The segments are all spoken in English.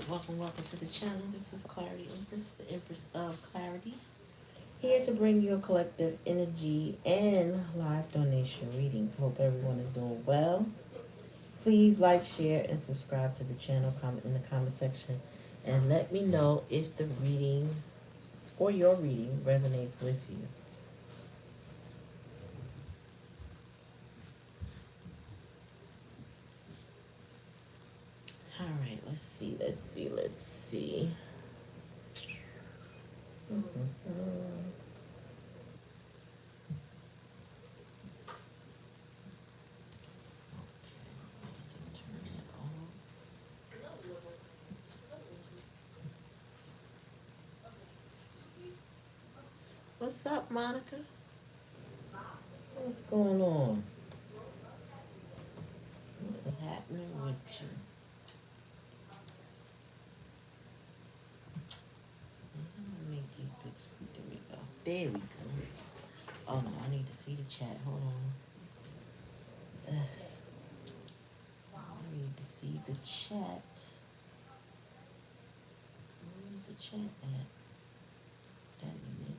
Welcome to the channel. This is Clarityempress, the Empress of Clarity. Here to bring you a collective energy and live donation readings. Hope everyone is doing well. Please like, share, and subscribe to the channel. Comment in the comment section and let me know if the reading or your reading resonates with you. All right, let's see. What's up, Monica? What's going on? What is happening with you? Make these big screw. There we go. There we go. Oh no, I need to see the chat. Hold on. I need to see the chat. Where's the chat at? That ain't it.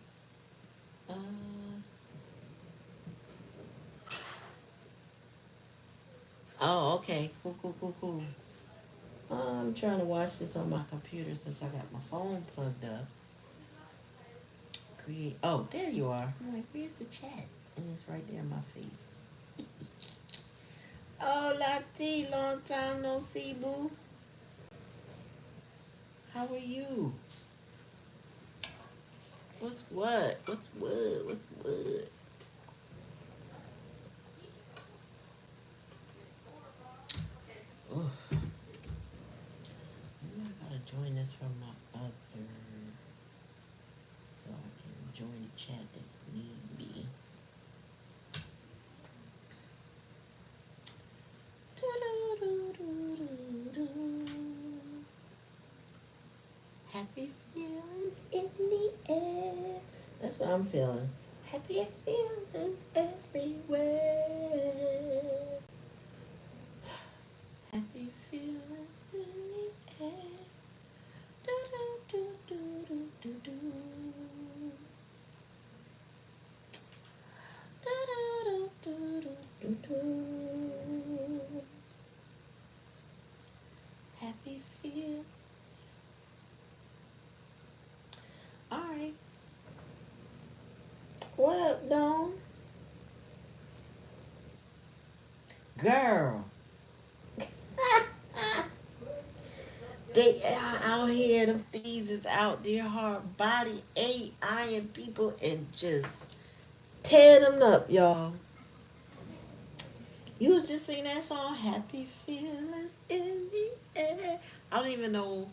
Oh, okay. Cool. I'm trying to watch this on my computer since I got my phone plugged up. Create. Oh, there you are. I'm like, where's the chat? And it's right there in my face. Oh, Lati, long time no see, boo. How are you? What's what? What's what? What's what? Oh, I gotta join this from my other, so I can join the chat if need be. Happy feelings in the air. That's what I'm feeling. Happy feelings everywhere. Happy feelings in the air. Do, do, do, do, do, do, do. Do, do, do, do, do, do. Happy feelings. Alright. What up, Dawn? Girl. They are out here. Them thieves is out there hard body, iron people, and just tear them up, y'all. You was just singing that song, Happy Feelings in the Air. I don't even know.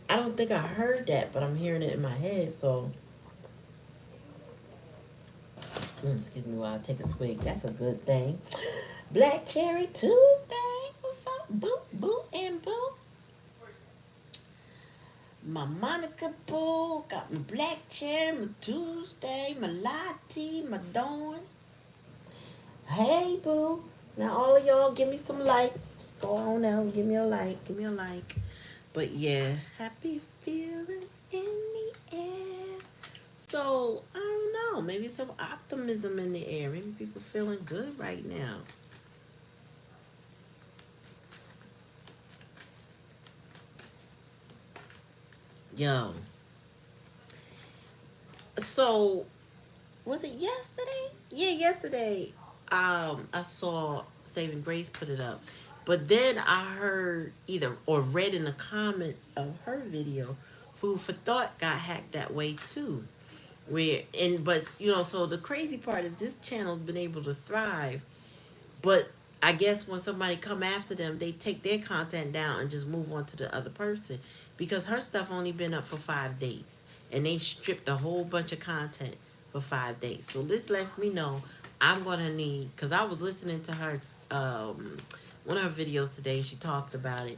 I don't think I heard that, but I'm hearing it in my head, so. Excuse me while I take a swig. That's a good thing. Black Cherry Tuesday. What's up, boo, boo, and boo? My Monica boo. Got my Black Cherry, my Tuesday, my latte, my dawn. Hey, boo. Now, all of y'all, give me some likes. Just go on now and give me a like. Give me a like. But yeah, happy feelings in the air. So, I don't know. Maybe some optimism in the air. Maybe people feeling good right now. Yo. So, was it yesterday? Yeah, yesterday. I saw Saving Grace put it up. But then I heard either or read in the comments of her video, Food for Thought got hacked that way too. But so the crazy part is this channel's been able to thrive, but I guess when somebody come after them, they take their content down and just move on to the other person because her stuff only been up for 5 days and they stripped a whole bunch of content for 5 days. So this lets me know I'm gonna need, because I was listening to her one of her videos today. She talked about it,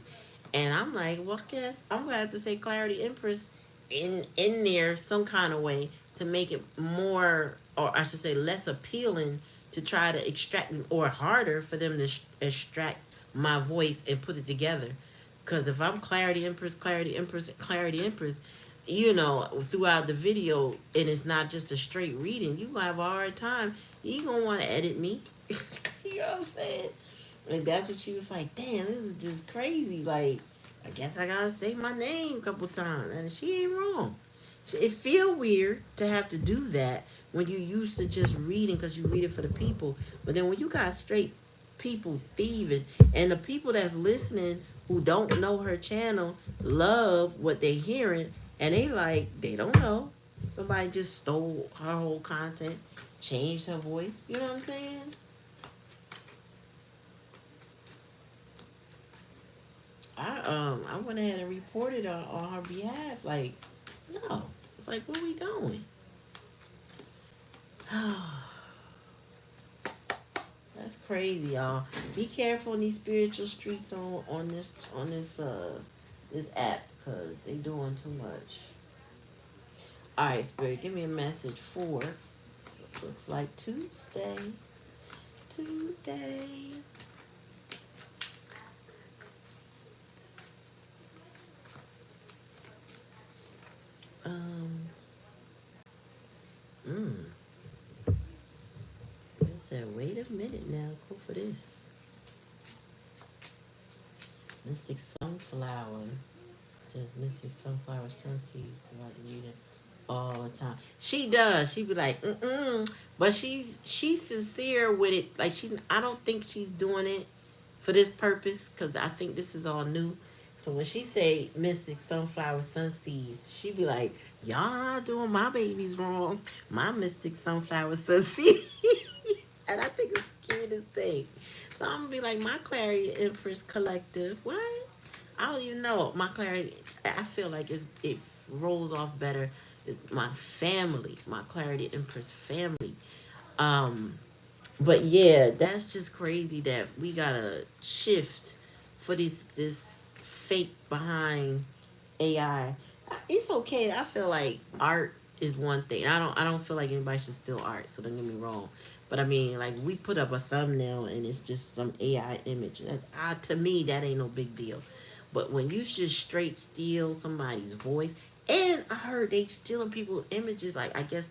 and I'm like, well, I guess I'm gonna have to say Clarityempress in there some kind of way to make it more, or I should say less appealing to try to extract, or harder for them to extract my voice and put it together. Because if I'm Clarity Empress, Clarity Empress, Clarity Empress, you know, throughout the video, and it's not just a straight reading, you gonna have a hard time. You gonna want to edit me. You know what I'm saying? And that's what she was like, damn, this is just crazy. Like, I guess I gotta say my name a couple times. And she ain't wrong. It feel weird to have to do that when you used to just reading because you read it for the people. But then when you got straight people thieving, and the people that's listening who don't know her channel love what they hearing, and they don't know. Somebody just stole her whole content, changed her voice. You know what I'm saying? I went ahead and reported on her behalf. Like, no. It's like, what are we doing? That's crazy, y'all. Be careful in these spiritual streets on this app, because they doing too much. Alright, Spirit, give me a message for, looks like Tuesday. Tuesday. Um mm. I said, wait a minute now, go for this. Mystic Sunflower. Says Mystic Sunflower Sunseed. Like reading all the time. She does. She be like, but she's sincere with it. Like, I don't think she's doing it for this purpose, because I think this is all new. So when she say Mystic Sunflower Sunseeds, she be like, y'all not doing my babies wrong. My Mystic Sunflower Sunseeds. And I think it's the cutest thing. So I'm gonna be like, my Clary Empress Collective. What? I don't even know. My Clarity, I feel like it rolls off better. It's my family, my Clarity Empress family. Um, but yeah, that's just crazy that we gotta shift for this fake behind AI. It's okay. I feel like art is one thing. I don't feel like anybody should steal art. So don't get me wrong. But I mean, like, we put up a thumbnail and it's just some AI image. To me, that ain't no big deal. But when you just straight steal somebody's voice, and I heard they stealing people's images. Like, I guess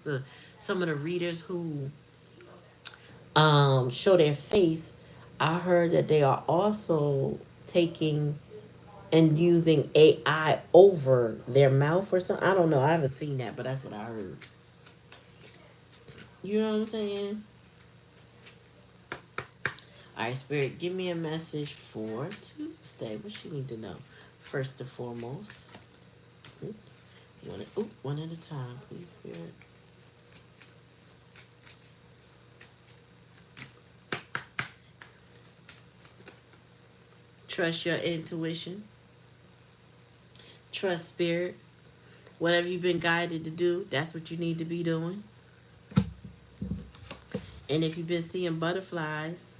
some of the readers who show their face, I heard that they are also taking and using AI over their mouth or something. I don't know. I haven't seen that, but that's what I heard. You know what I'm saying? All right, Spirit, give me a message for Tuesday. What she need to know? First and foremost. Oops. You want to, one at a time, please, Spirit. Trust your intuition. Trust Spirit. Whatever you've been guided to do, that's what you need to be doing. And if you've been seeing butterflies,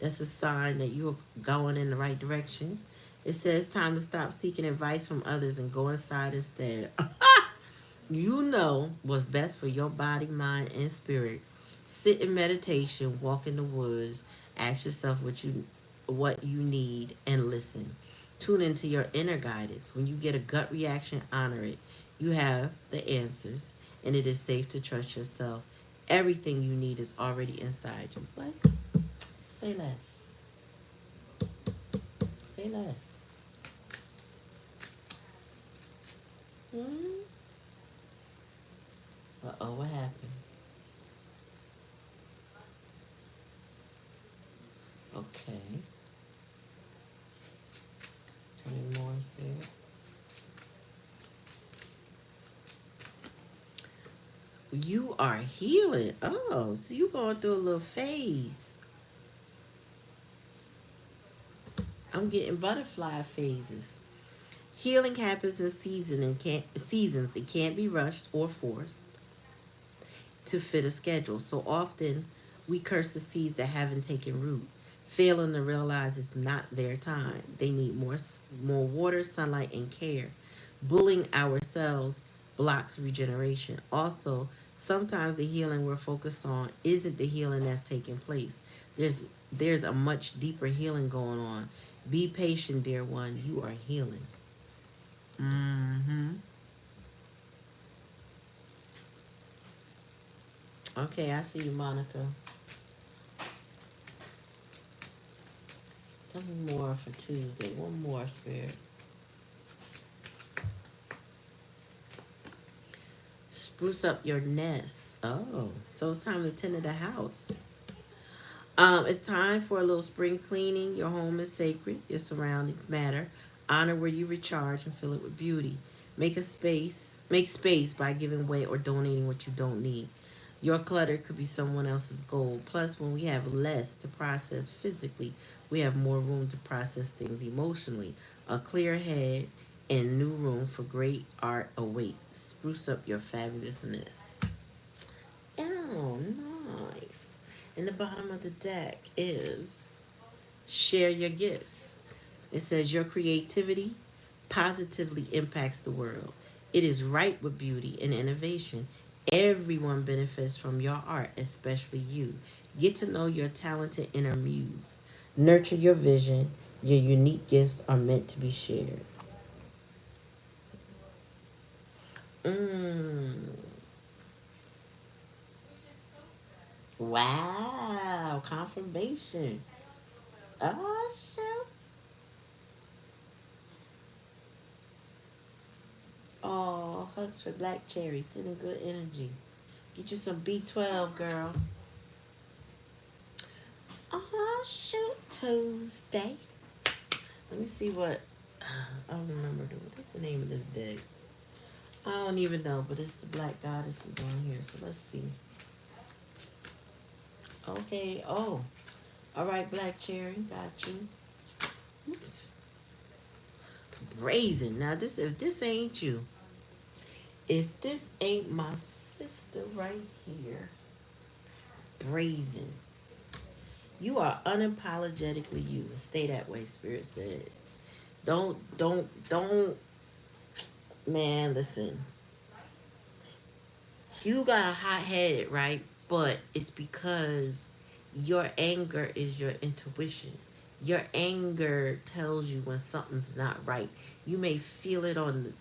that's a sign that you're going in the right direction. It says time to stop seeking advice from others and go inside instead. You know what's best for your body, mind, and spirit. Sit in meditation, walk in the woods, ask yourself what you need, and listen. Tune into your inner guidance. When you get a gut reaction, honor it. You have the answers, and it is safe to trust yourself. Everything you need is already inside you. What? Say less. Say less. Hmm? Uh-oh, what happened? Okay. Tell me more, Spirit. You are healing. Oh, so you going through a little phase. I'm getting butterfly phases. Healing happens in seasons. It can't be rushed or forced to fit a schedule. So often we curse the seeds that haven't taken root, failing to realize it's not their time. They need more water, sunlight, and care. Bullying ourselves blocks regeneration. Also, sometimes the healing we're focused on isn't the healing that's taking place. There's a much deeper healing going on. Be patient, dear one. You are healing. Mm-hmm. Okay, I see you, Monica. Tell me more for Tuesday. One more, Spirit. Spruce up your nest. Oh, so it's time to tend to the house. It's time for a little spring cleaning. Your home is sacred. Your surroundings matter. Honor where you recharge and fill it with beauty. Make space by giving away or donating what you don't need. Your clutter could be someone else's gold. Plus, when we have less to process physically, we have more room to process things emotionally. A clear head and new room for great art awaits. Spruce up your fabulousness. Oh, nice. In the bottom of the deck is share your gifts. It says your creativity positively impacts the world. It is ripe with beauty and innovation. Everyone benefits from your art, especially you. Get to know your talented inner muse. Nurture your vision. Your unique gifts are meant to be shared. Mm. Wow, confirmation. Oh, shoot. Oh, hugs for Black Cherry. Sending good energy. Get you some B12, girl. Oh, shoot. Tuesday. Let me see what. I don't remember. What's the name of this deck? I don't even know, but it's the Black Goddesses on here. So let's see. Okay. Oh. All right, Black Cherry. Got you. Oops. Brazen. Now, if this ain't you, if this ain't my sister right here, Brazen. You are unapologetically you. Stay that way, Spirit said. Don't. Man, listen. You got a hot head, right? But it's because your anger is your intuition. Your anger tells you when something's not right. You may feel it on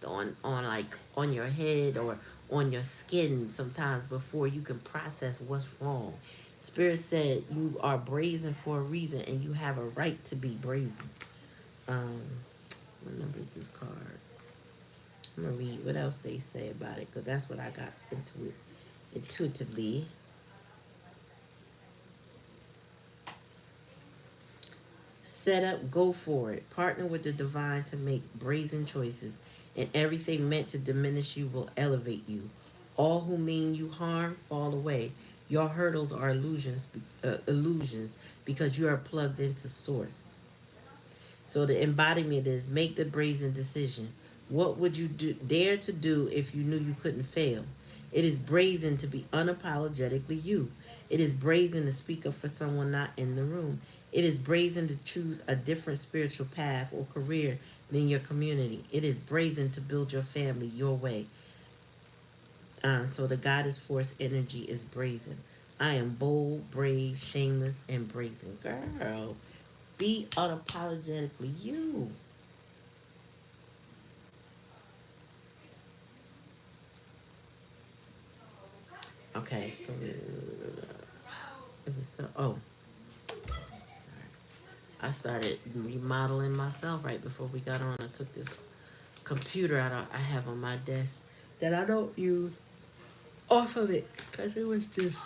like on your head or on your skin sometimes before you can process what's wrong. Spirit said you are brazen for a reason and you have a right to be brazen. Um, what number is this card? I'm gonna read what else they say about it because that's what I got into it intuitively. Set up, go for it. Partner with the divine to make brazen choices, and everything meant to diminish you will elevate you. All who mean you harm fall away. Your hurdles are illusions because you are plugged into source. So the embodiment is make the brazen decision. What would you dare to do if you knew you couldn't fail? It is brazen to be unapologetically you. It is brazen to speak up for someone not in the room. It is brazen to choose a different spiritual path or career than your community. It is brazen to build your family your way. So the goddess force energy is brazen. I am bold, brave, shameless, and brazen. Girl, be unapologetically you. Okay, so it was so. Oh, sorry. I started remodeling myself right before we got on. I took this computer out I have on my desk that I don't use off of it because it was just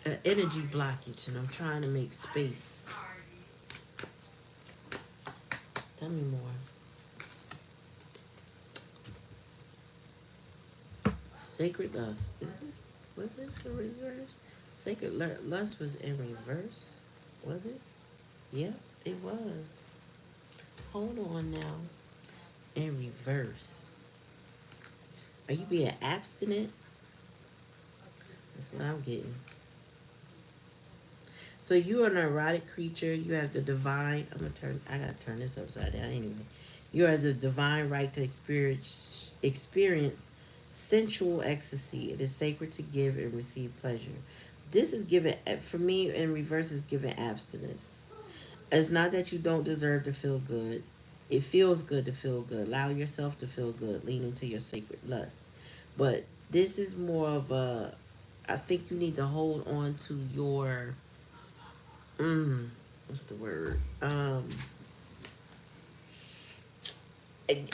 an energy blockage, and I'm trying to make space. Tell me more. Sacred lust. Is this was this in reverse? Sacred lust was in reverse. Was it? Yep, it was. Hold on now. In reverse. Are you being abstinent? That's what I'm getting. So you are an erotic creature. You have the divine. I gotta turn this upside down anyway. You are the divine right to experience sensual ecstasy. It is sacred to give and receive pleasure. This is given for me in reverse is given abstinence. It's not that you don't deserve to feel good. It feels good to feel good. Allow yourself to feel good. Lean into your sacred lust. But this is more of a, I think you need to hold on to your, what's the word?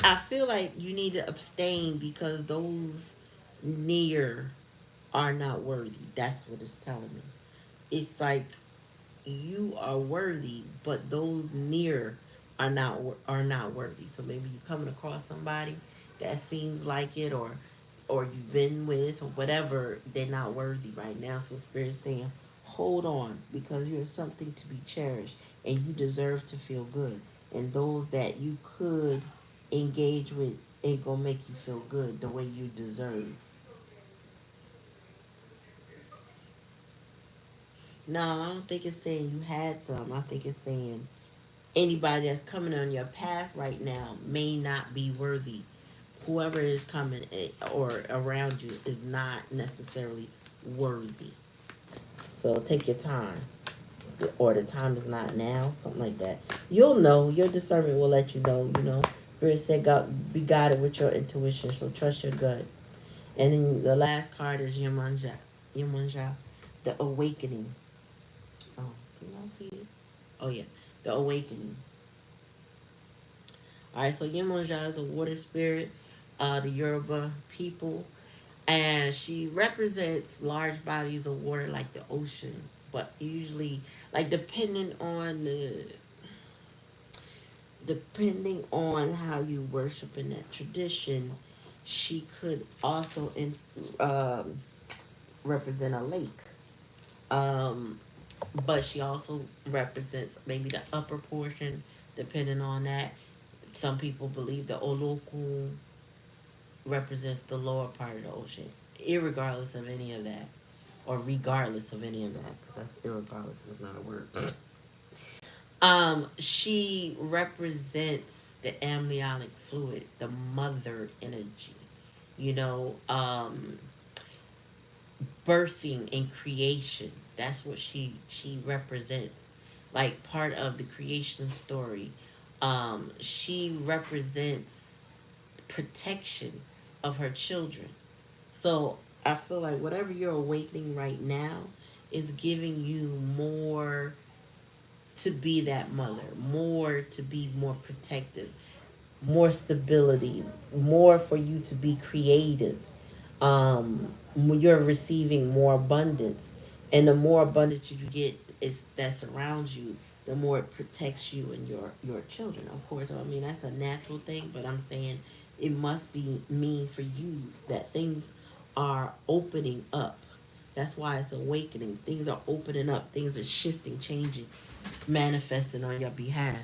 I feel like you need to abstain because those near are not worthy. That's what it's telling me. It's like you are worthy, but those near are not worthy. So maybe you're coming across somebody that seems like it, or you've been with, or whatever. They're not worthy right now. So Spirit's saying, hold on, because you're something to be cherished, and you deserve to feel good. And those that you could engage with ain't gonna make you feel good the way you deserve. No, I don't think it's saying you had some. I think it's saying anybody that's coming on your path right now may not be worthy. Whoever is coming or around you is not necessarily worthy. So take your time. Or the time is not now, something like that. You'll know. Your discernment will let you know. Spirit said, God, be guided with your intuition, so trust your gut. And then the last card is Yemanja. Yemanja, the awakening. Oh, can y'all see it? Oh, yeah, the awakening. All right, so Yemonja is a water spirit, the Yoruba people, and she represents large bodies of water like the ocean. But usually, like depending on how you worship in that tradition, she could also represent a lake. Um, but she also represents maybe the upper portion, depending on that. Some people believe the Oloku represents the lower part of the ocean, irregardless of any of that, or regardless of any of that, because that's irregardless is not a word. She represents the amniotic fluid, the mother energy, you know, birthing and creation. That's what she represents, like part of the creation story. She represents protection of her children. So I feel like whatever you're awakening right now is giving you more to be that mother, more to be more protective, more stability, more for you to be creative. You're receiving more abundance, and the more abundance you get is that surrounds you, the more it protects you and your children. Of course, I mean that's a natural thing, but I'm saying it must be mean for you that things are opening up. That's why it's awakening. Things are opening up. Things are shifting, changing, manifesting on your behalf.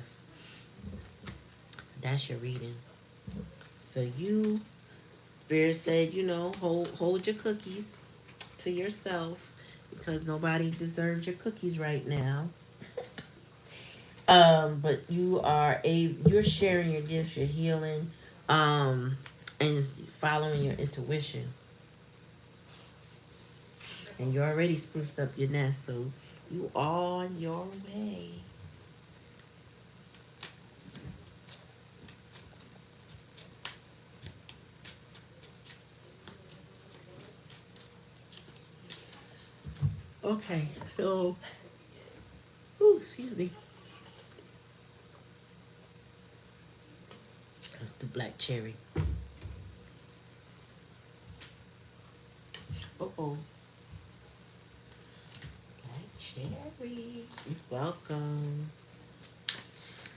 That's your reading. So you, Spirit said, hold your cookies to yourself because nobody deserves your cookies right now. But you're sharing your gifts, you're healing, and following your intuition. And you already spruced up your nest, so you on your way. Okay, so, excuse me. Let's do black cherry. Oh, black cherry. Welcome.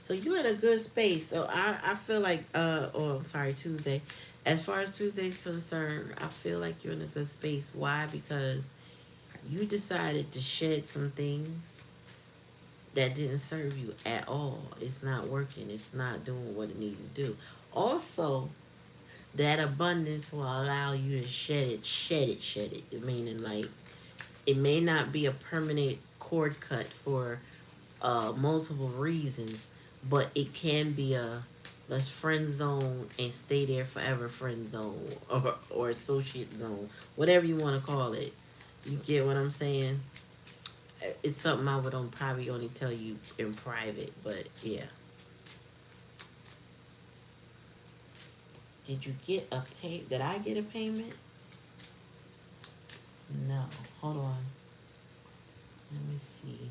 So you in a good space. So I feel like I'm sorry, Tuesday. As far as Tuesday's concerned, I feel like you're in a good space. Why? Because you decided to shed some things that didn't serve you at all. It's not working. It's not doing what it needs to do. Also, that abundance will allow you to shed it. Meaning, like, it may not be a permanent cord cut for multiple reasons, but it can be a let's friend zone and stay there forever friend zone or associate zone, whatever you want to call it. You get what I'm saying? It's something I would probably only tell you in private, but yeah. Did you get a pay? Did I get a payment? No. Hold on. Let me see.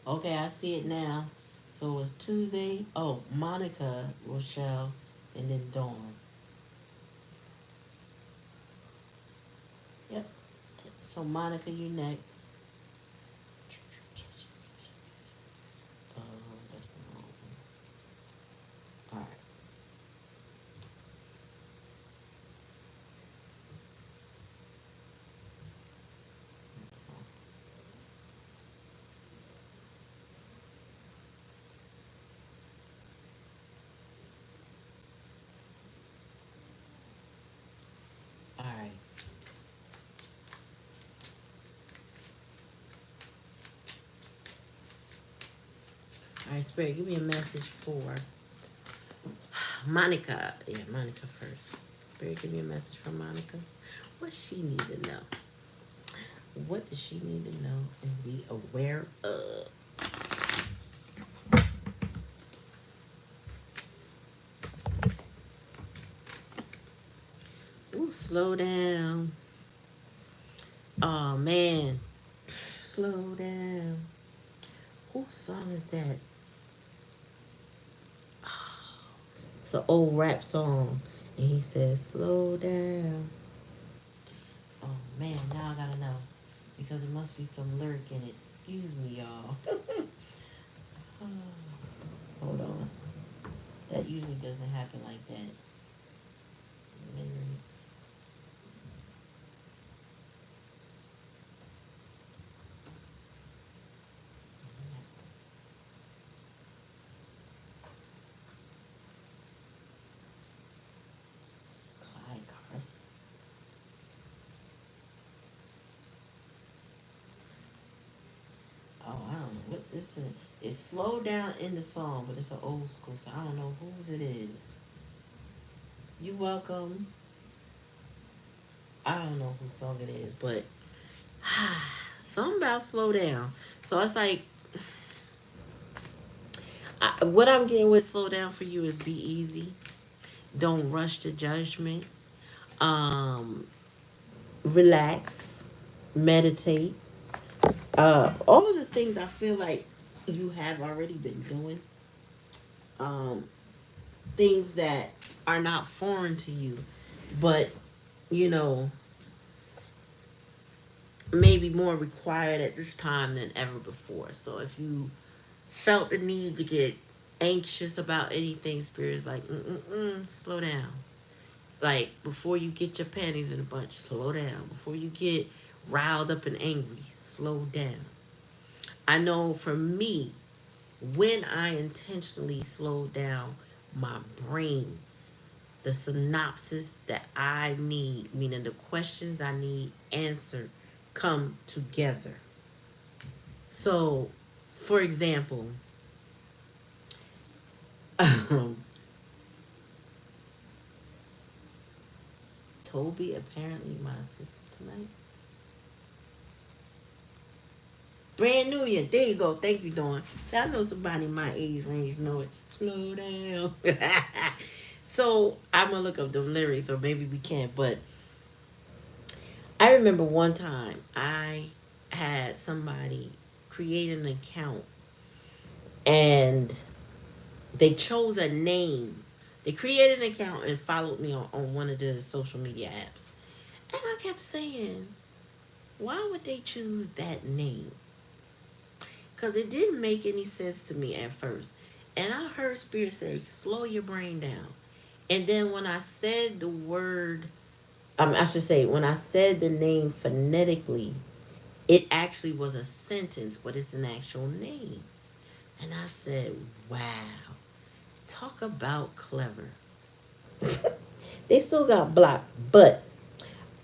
Okay, I see it now. So it was Tuesday. Oh, Monica, Rochelle, and then Dawn. Yep. So Monica, you next. Oh, that's the wrong one. All right. All right. All right, Spirit, give me a message for Monica. Yeah, Monica first. Spirit, give me a message for Monica. What she need to know? What does she need to know and be aware of? Ooh, slow down. Oh man, slow down. Whose song is that? It's an old rap song, and he says, "Slow down." Oh man, now I gotta know because it must be some lyric in it. Excuse me, y'all. Hold on. That usually doesn't happen like that. Lyrics. Clyde Carson. Oh, I don't know what this is. It's slowed down in the song, but it's an old school, so I don't know whose it is. You welcome. I don't know whose song it is, but something about slow down. So it's like what I'm getting with slow down for you is be easy. Don't rush to judgment. Um, Relax, meditate. All of the things I feel like you have already been doing. Um, Things that are not foreign to you, but you know maybe more required at this time than ever before. So if you felt the need to get anxious about anything, Spirit is like, slow down. Like, before you get your panties in a bunch, slow down. Before you get riled up and angry, slow down. I know for me, when I intentionally slow down my brain, the synopsis that I need, meaning the questions I need answered, come together. So, for example, Toby apparently my assistant tonight. Brand new year. There you go. Thank you, Dawn. See, I know somebody my age range know it. Slow down. So I'm gonna look up the lyrics, or maybe we can't. But I remember one time I had somebody create an account, and they chose a name. They created an account and followed me on one of the social media apps. And I kept saying, why would they choose that name? Because it didn't make any sense to me at first. And I heard Spirit say, slow your brain down. And then when I said the word, I should say, when I said the name phonetically, it actually was a sentence, but it's an actual name. And I said, wow, talk about clever. They still got blocked, but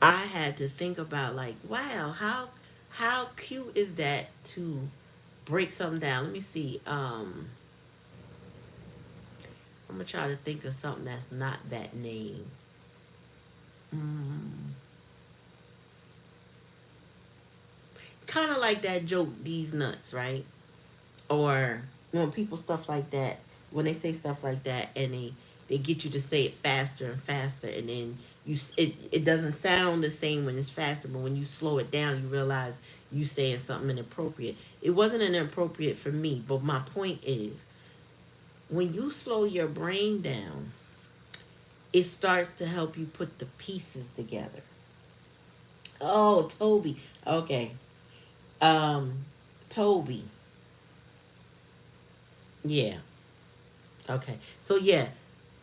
I had to think about like, wow, how cute is that to break something down. Let me see. I'm gonna try to think of something that's not that name. Mm, kind of like that joke, these nuts, right? Or people stuff like that. When they say stuff like that, and they get you to say it faster and faster, and then it doesn't sound the same when it's faster, but when you slow it down, you realize you saying something inappropriate. It wasn't inappropriate for me, but my point is, when you slow your brain down, it starts to help you put the pieces together. Oh, Toby. Okay. Um, Toby. Yeah. Okay. So yeah,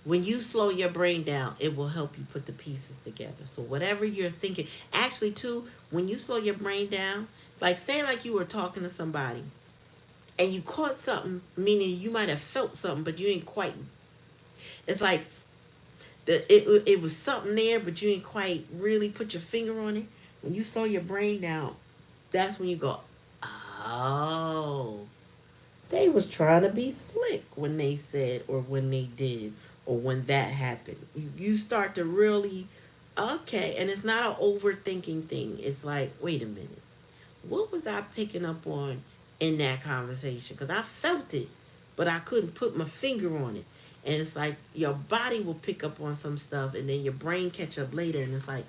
when you slow your brain down, it will help you put the pieces together. So whatever you're thinking, actually too, when you slow your brain down, like say like you were talking to somebody and you caught something, meaning you might have felt something, but you ain't quite. It's like it was something there, but you ain't quite really put your finger on it. When you slow your brain down, that's when you go, oh, they was trying to be slick when they said or when they did or when that happened. You start to really, okay, and it's not an overthinking thing. It's like, wait a minute, what was I picking up on in that conversation? Because I felt it, but I couldn't put my finger on it. And it's like your body will pick up on some stuff, and then your brain catch up later, and it's like,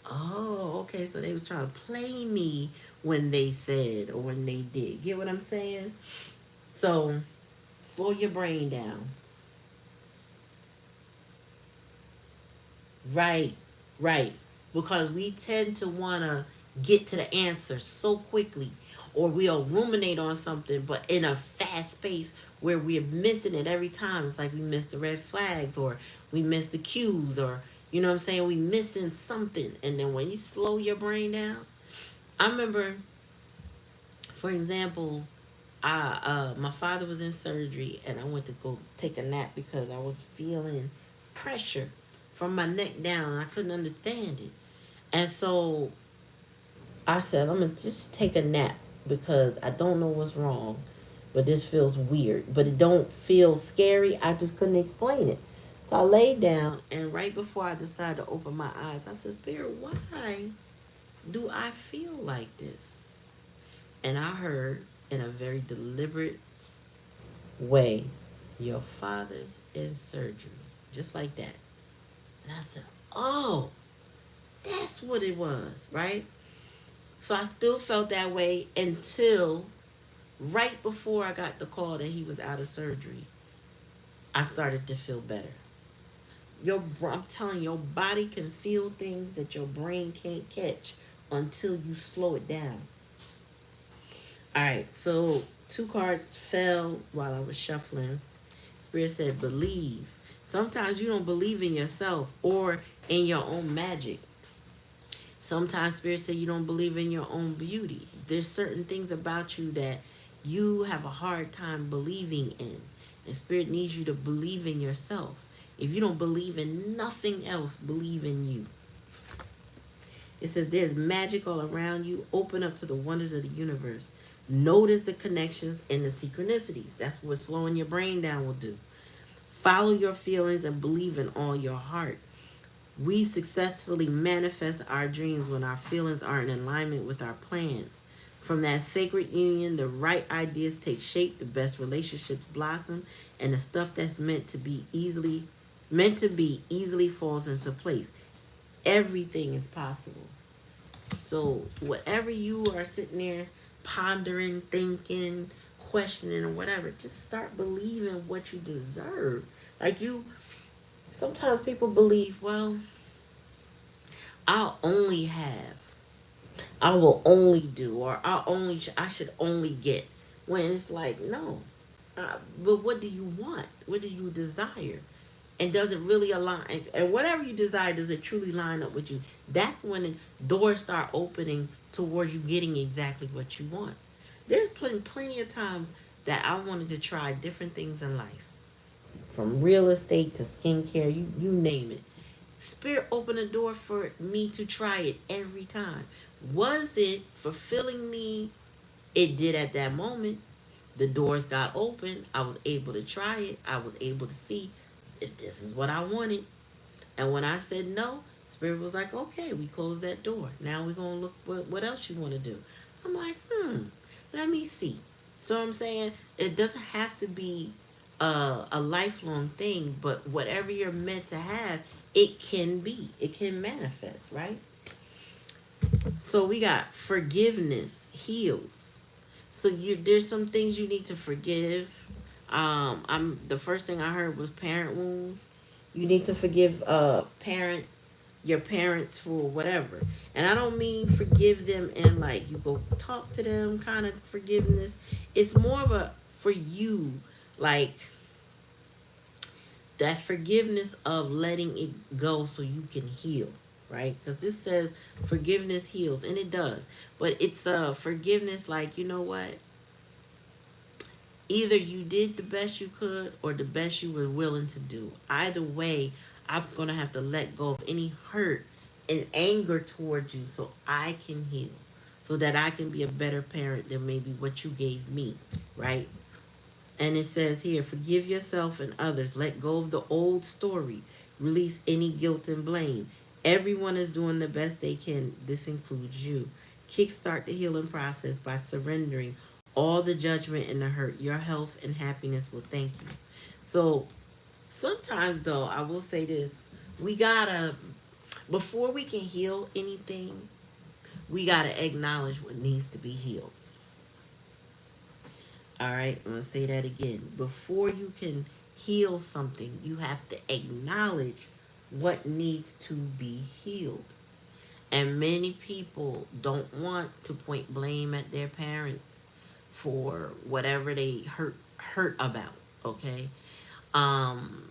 oh, okay, so they was trying to play me when they said or when they did. Get what I'm saying? So slow your brain down. Right, right. Because we tend to want to get to the answer so quickly, or we'll ruminate on something, but in a fast pace where we're missing it every time. It's like we miss the red flags, or we miss the cues, or you know what I'm saying? We missing something. And then when you slow your brain down, I remember, for example, my father was in surgery, and I went to go take a nap because I was feeling pressure from my neck down, and I couldn't understand it. And so I said, I'm gonna just take a nap because I don't know what's wrong, but this feels weird. But it don't feel scary. I just couldn't explain it. So I laid down, and right before I decided to open my eyes, I said, Spirit, why do I feel like this? And I heard in a very deliberate way, your father's in surgery. Just like that. And I said, oh, that's what it was, right? So I still felt that way until right before I got the call that he was out of surgery. I started to feel better. I'm telling you, your body can feel things that your brain can't catch until you slow it down. All right, so two cards fell while I was shuffling. Spirit said, believe. Sometimes you don't believe in yourself or in your own magic. Sometimes Spirit said you don't believe in your own beauty. There's certain things about you that you have a hard time believing in. And Spirit needs you to believe in yourself. If you don't believe in nothing else, believe in you. It says there's magic all around you. Open up to the wonders of the universe. Notice the connections and the synchronicities. That's what slowing your brain down will do. Follow your feelings and believe in all your heart. We successfully manifest our dreams when our feelings are in alignment with our plans. From that sacred union, the right ideas take shape, the best relationships blossom, and the stuff that's meant to be easily falls into place. Everything is possible. So whatever you are sitting there pondering, thinking, questioning, or whatever, just start believing what you deserve. Like you, sometimes people believe, well, I'll only have, I will only do, or I should only get. When it's like, no. But what do you want? What do you desire? And does it really align? And whatever you desire, does it truly line up with you? That's when the doors start opening towards you getting exactly what you want. There's plenty of times that I wanted to try different things in life, from real estate to skincare, you name it. Spirit opened a door for me to try it every time. Was it fulfilling me? It did at that moment. The doors got open. I was able to try it. I was able to see if this is what I wanted. And when I said no, Spirit was like, okay, we closed that door. Now we're going to look what else you want to do. I'm like, let me see. So I'm saying it doesn't have to be a lifelong thing, but whatever you're meant to have, it can be. It can manifest, right? So we got forgiveness heals. So there's some things you need to forgive. I'm the first thing I heard was parent wounds. You need to forgive your parents for whatever. And I don't mean forgive them and like you go talk to them kind of forgiveness. It's more of a for you, like that forgiveness of letting it go so you can heal, right? Because this says forgiveness heals, and it does. But it's a forgiveness like, you know what? Either you did the best you could or the best you were willing to do. Either way, I'm going to have to let go of any hurt and anger towards you so I can heal, so that I can be a better parent than maybe what you gave me, right? And it says here, forgive yourself and others. Let go of the old story. Release any guilt and blame. Everyone is doing the best they can. This includes you. Kickstart the healing process by surrendering all the judgment and the hurt. Your health and happiness will thank you. So sometimes, though, I will say this. We gotta, before we can heal anything, we gotta acknowledge what needs to be healed. All right, I'm gonna say that again. Before you can heal something, you have to acknowledge what needs to be healed. And many people don't want to point blame at their parents for whatever they hurt about, okay? Um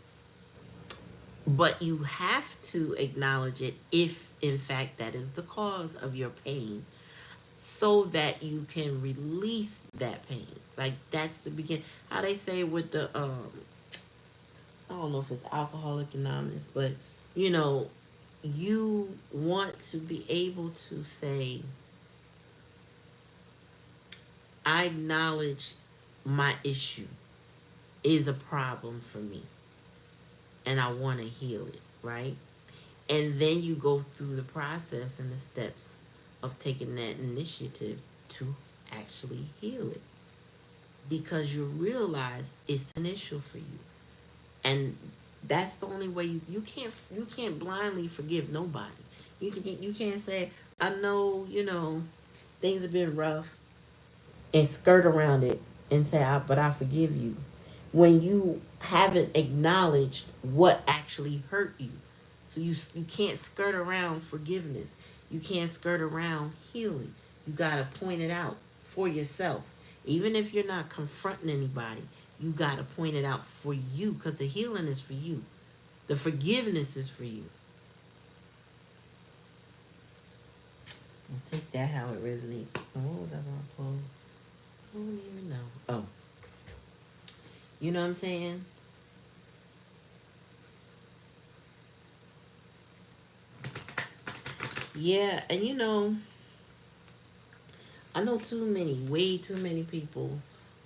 but you have to acknowledge it if in fact that is the cause of your pain, so that you can release that pain. Like that's the begin. How they say with the I don't know if it's Alcoholic Anonymous, but you know, you want to be able to say, I acknowledge my issue is a problem for me, and I want to heal it, right? And then you go through the process and the steps of taking that initiative to actually heal it, because you realize it's an issue for you. And that's the only way you can't blindly forgive nobody. You can't say, I know, things have been rough, and skirt around it and say, but I forgive you, when you haven't acknowledged what actually hurt you. So you can't skirt around forgiveness. You can't skirt around healing. You got to point it out for yourself. Even if you're not confronting anybody, you got to point it out for you, because the healing is for you. The forgiveness is for you. I'll take that how it resonates. What was I going to pull? I don't even know. Oh, you know what I'm saying? Yeah, and I know way too many people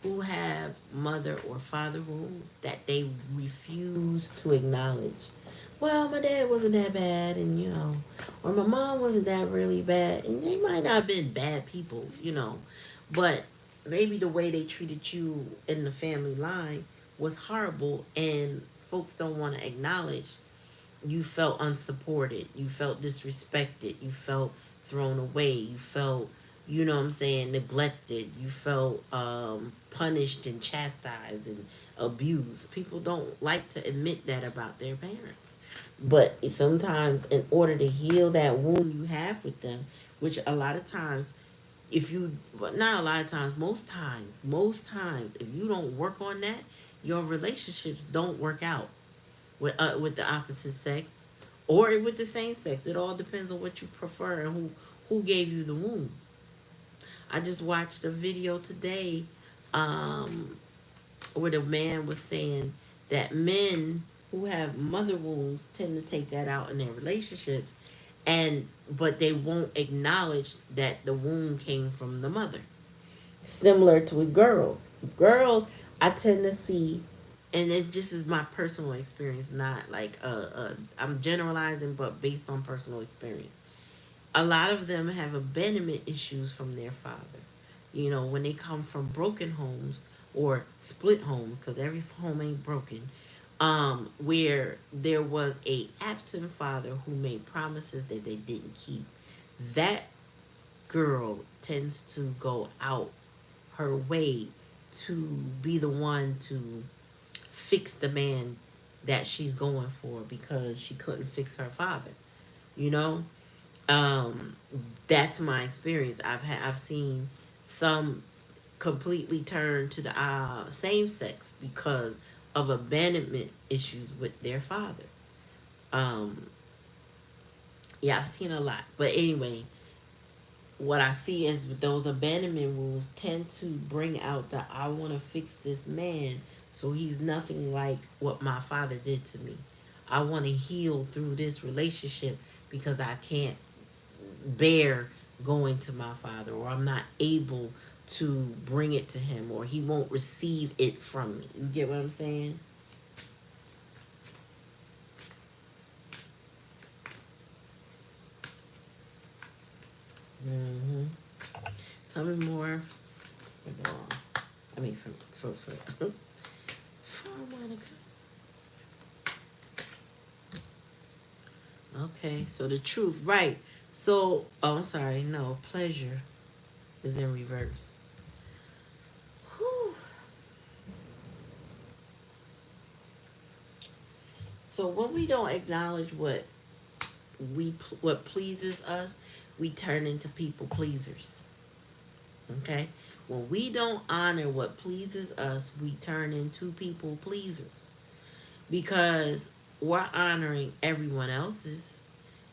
who have mother or father wounds that they refuse to acknowledge. Well, my dad wasn't that bad, and or my mom wasn't that really bad, and they might not have been bad people, but maybe the way they treated you in the family line was horrible, and folks don't want to acknowledge you felt unsupported, you felt disrespected, you felt thrown away, you felt, what I'm saying, neglected, you felt punished and chastised and abused. People don't like to admit that about their parents. But sometimes, in order to heal that wound you have with them, which a lot of times, if you, but not a lot of times, most times, if you don't work on that, your relationships don't work out with the opposite sex or with the same sex. It all depends on what you prefer and who gave you the wound. I just watched a video today, um, where the man was saying that men who have mother wounds tend to take that out in their relationships, and but they won't acknowledge that the wound came from the mother. Similar to with girls. Girls, I tend to see, and it just is my personal experience, not like I'm generalizing, but based on personal experience. A lot of them have abandonment issues from their father. You know, when they come from broken homes or split homes, because every home ain't broken, where there was a absent father who made promises that they didn't keep. That girl tends to go out her way to be the one to fix the man that she's going for because she couldn't fix her father. You know, um, that's my experience. I've seen some completely turn to the same sex because of abandonment issues with their father. Um, yeah, I've seen a lot. But anyway, what I see is those abandonment rules tend to bring out that I want to fix this man so he's nothing like what my father did to me. I want to heal through this relationship because I can't bear going to my father, or I'm not able to bring it to him, or he won't receive it from me. You get what I'm saying? Mm-hmm. Tell me more. I mean, for Monica. Okay, so the truth, right? So, oh, I'm sorry. No, pleasure is in reverse. Whew. So when we don't acknowledge what pleases us, we turn into people pleasers. Okay? When we don't honor what pleases us, we turn into people pleasers because we're honoring everyone else's.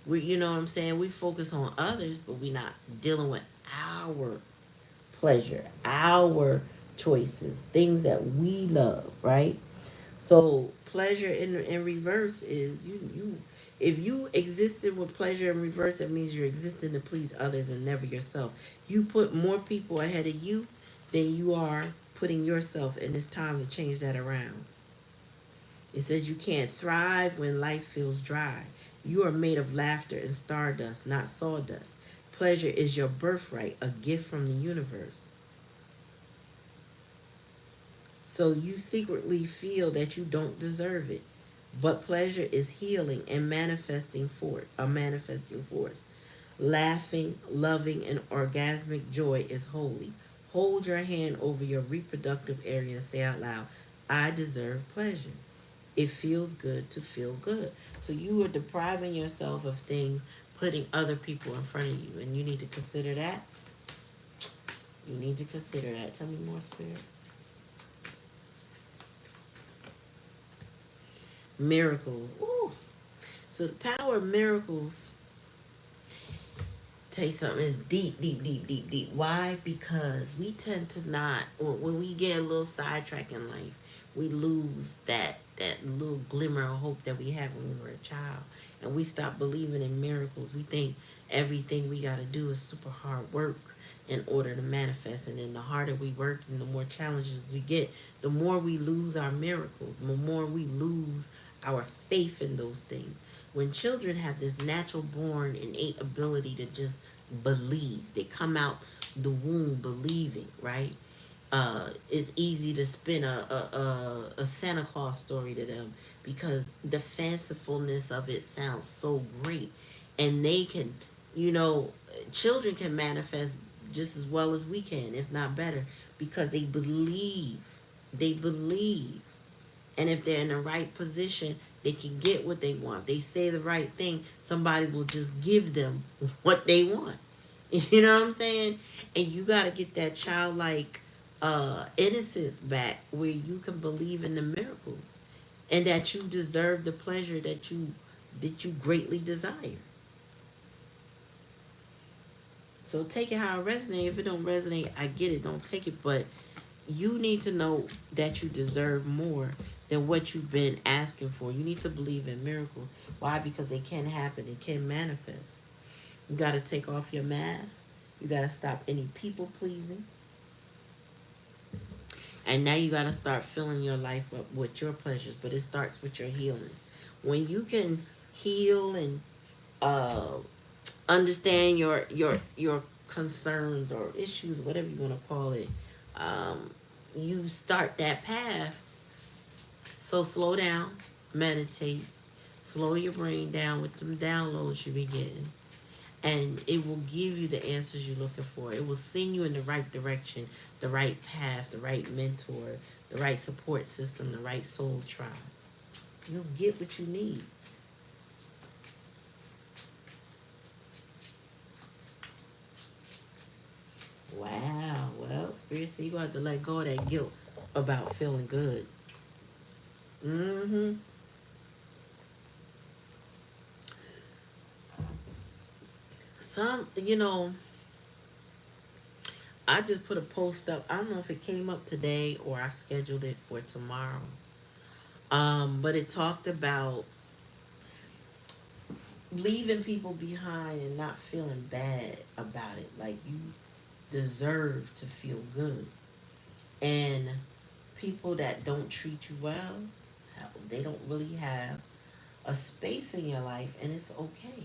We, you know what I'm saying? We focus on others, but we're not dealing with our pleasure, our choices, things that we love, right? So pleasure in reverse is you if you existed with pleasure in reverse, that means you're existing to please others and never yourself. You put more people ahead of you than you are putting yourself, and it's time to change that around. It says you can't thrive when life feels dry. You are made of laughter and stardust, not sawdust. Pleasure is your birthright, a gift from the universe. So you secretly feel that you don't deserve it. But pleasure is healing and manifesting force. Laughing, loving, and orgasmic joy is holy. Hold your hand over your reproductive area and say out loud, I deserve pleasure. It feels good to feel good. So you are depriving yourself of things, putting other people in front of you. And you need to consider that. You need to consider that. Tell me more, Spirit. Miracles. Ooh. So the power of miracles, tell you something, is deep, deep, deep, deep, deep. Why? Because we tend to not, when we get a little sidetrack in life, we lose that little glimmer of hope that we had when we were a child, and we stop believing in miracles. We think everything we got to do is super hard work in order to manifest, and then the harder we work and the more challenges we get, the more we lose our miracles, the more we lose our faith in those things. When children have this natural born innate ability to just believe, they come out the womb believing, right? It's easy to spin a Santa Claus story to them because the fancifulness of it sounds so great. And they can, you know, children can manifest just as well as we can, if not better, because they believe. They believe. And if they're in the right position, they can get what they want. They say the right thing, somebody will just give them what they want. You know what I'm saying? And you got to get that childlike innocence back where you can believe in the miracles and that you deserve the pleasure that you greatly desire. So take it how it resonates. If it don't resonate, I get it. Don't take it. But you need to know that you deserve more than what you've been asking for. You need to believe in miracles. Why? Because they can happen. It can manifest. You got to take off your mask. You got to stop any people pleasing. And now you got to start filling your life up with your pleasures, but it starts with your healing. When you can heal and uh, understand your concerns or issues, whatever you want to call it, um, you start that path. So slow down, meditate, slow your brain down with them downloads you be getting, and it will give you the answers you're looking for. It will send you in the right direction, the right path, the right mentor, the right support system, the right soul tribe. You'll get what you need. Wow. Well, Spirit said you're going to have to let go of that guilt about feeling good. Mm-hmm. I just put a post up. I don't know if it came up today or I scheduled it for tomorrow. But it talked about leaving people behind and not feeling bad about it. Like you deserve to feel good. And people that don't treat you well, they don't really have a space in your life, and it's okay.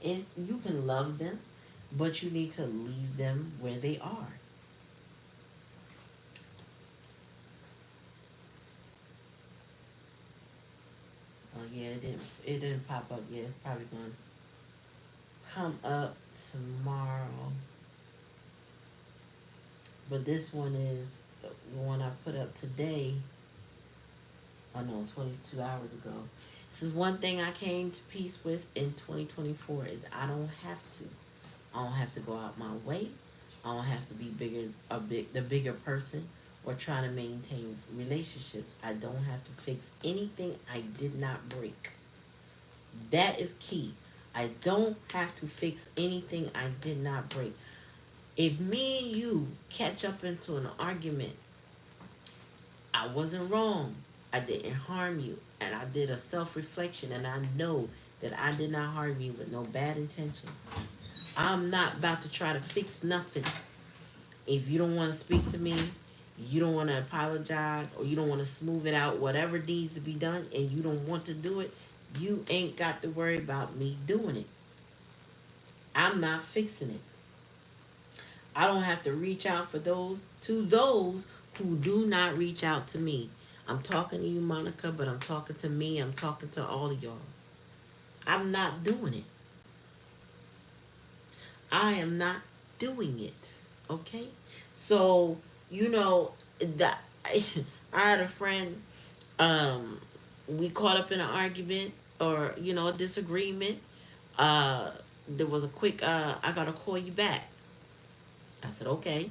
It's you can love them, but you need to leave them where they are. Oh yeah, it didn't pop up yet. It's probably gonna come up tomorrow. But this one is the one I put up today. Oh no, 22 hours ago. This is one thing I came to peace with in 2024 is I don't have to. I don't have to go out my way. I don't have to be the bigger person or trying to maintain relationships. I don't have to fix anything I did not break. That is key. I don't have to fix anything I did not break. If me and you catch up into an argument, I wasn't wrong. I didn't harm you. And I did a self reflection and I know that I did not harm you with no bad intentions. I'm not about to try to fix nothing. If you don't want to speak to me, you don't want to apologize, or you don't want to smooth it out, whatever needs to be done, and you don't want to do it, you ain't got to worry about me doing it. I'm not fixing it. I don't have to reach out for those who do not reach out to me. I'm talking to you, Monica, but I'm talking to me. I'm talking to all of y'all. I'm not doing it. I am not doing it. Okay? So, that I had a friend, um, we caught up in an argument or, a disagreement. Uh, there was a quick, I gotta call you back. I said, okay.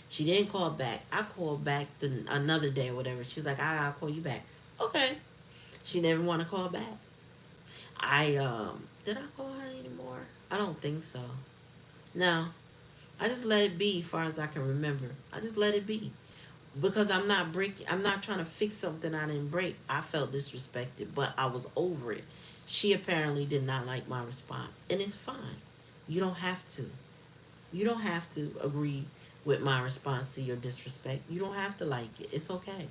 She didn't call back. I called back another day or whatever. She's like, I'll call you back. Okay. She never want to call back. Did I call her anymore? I don't think so. No. I just let it be as far as I can remember. I just let it be. Because I'm not trying to fix something I didn't break. I felt disrespected, but I was over it. She apparently did not like my response. And it's fine. You don't have to. You don't have to agree with my response to your disrespect. You don't have to like it. It's okay.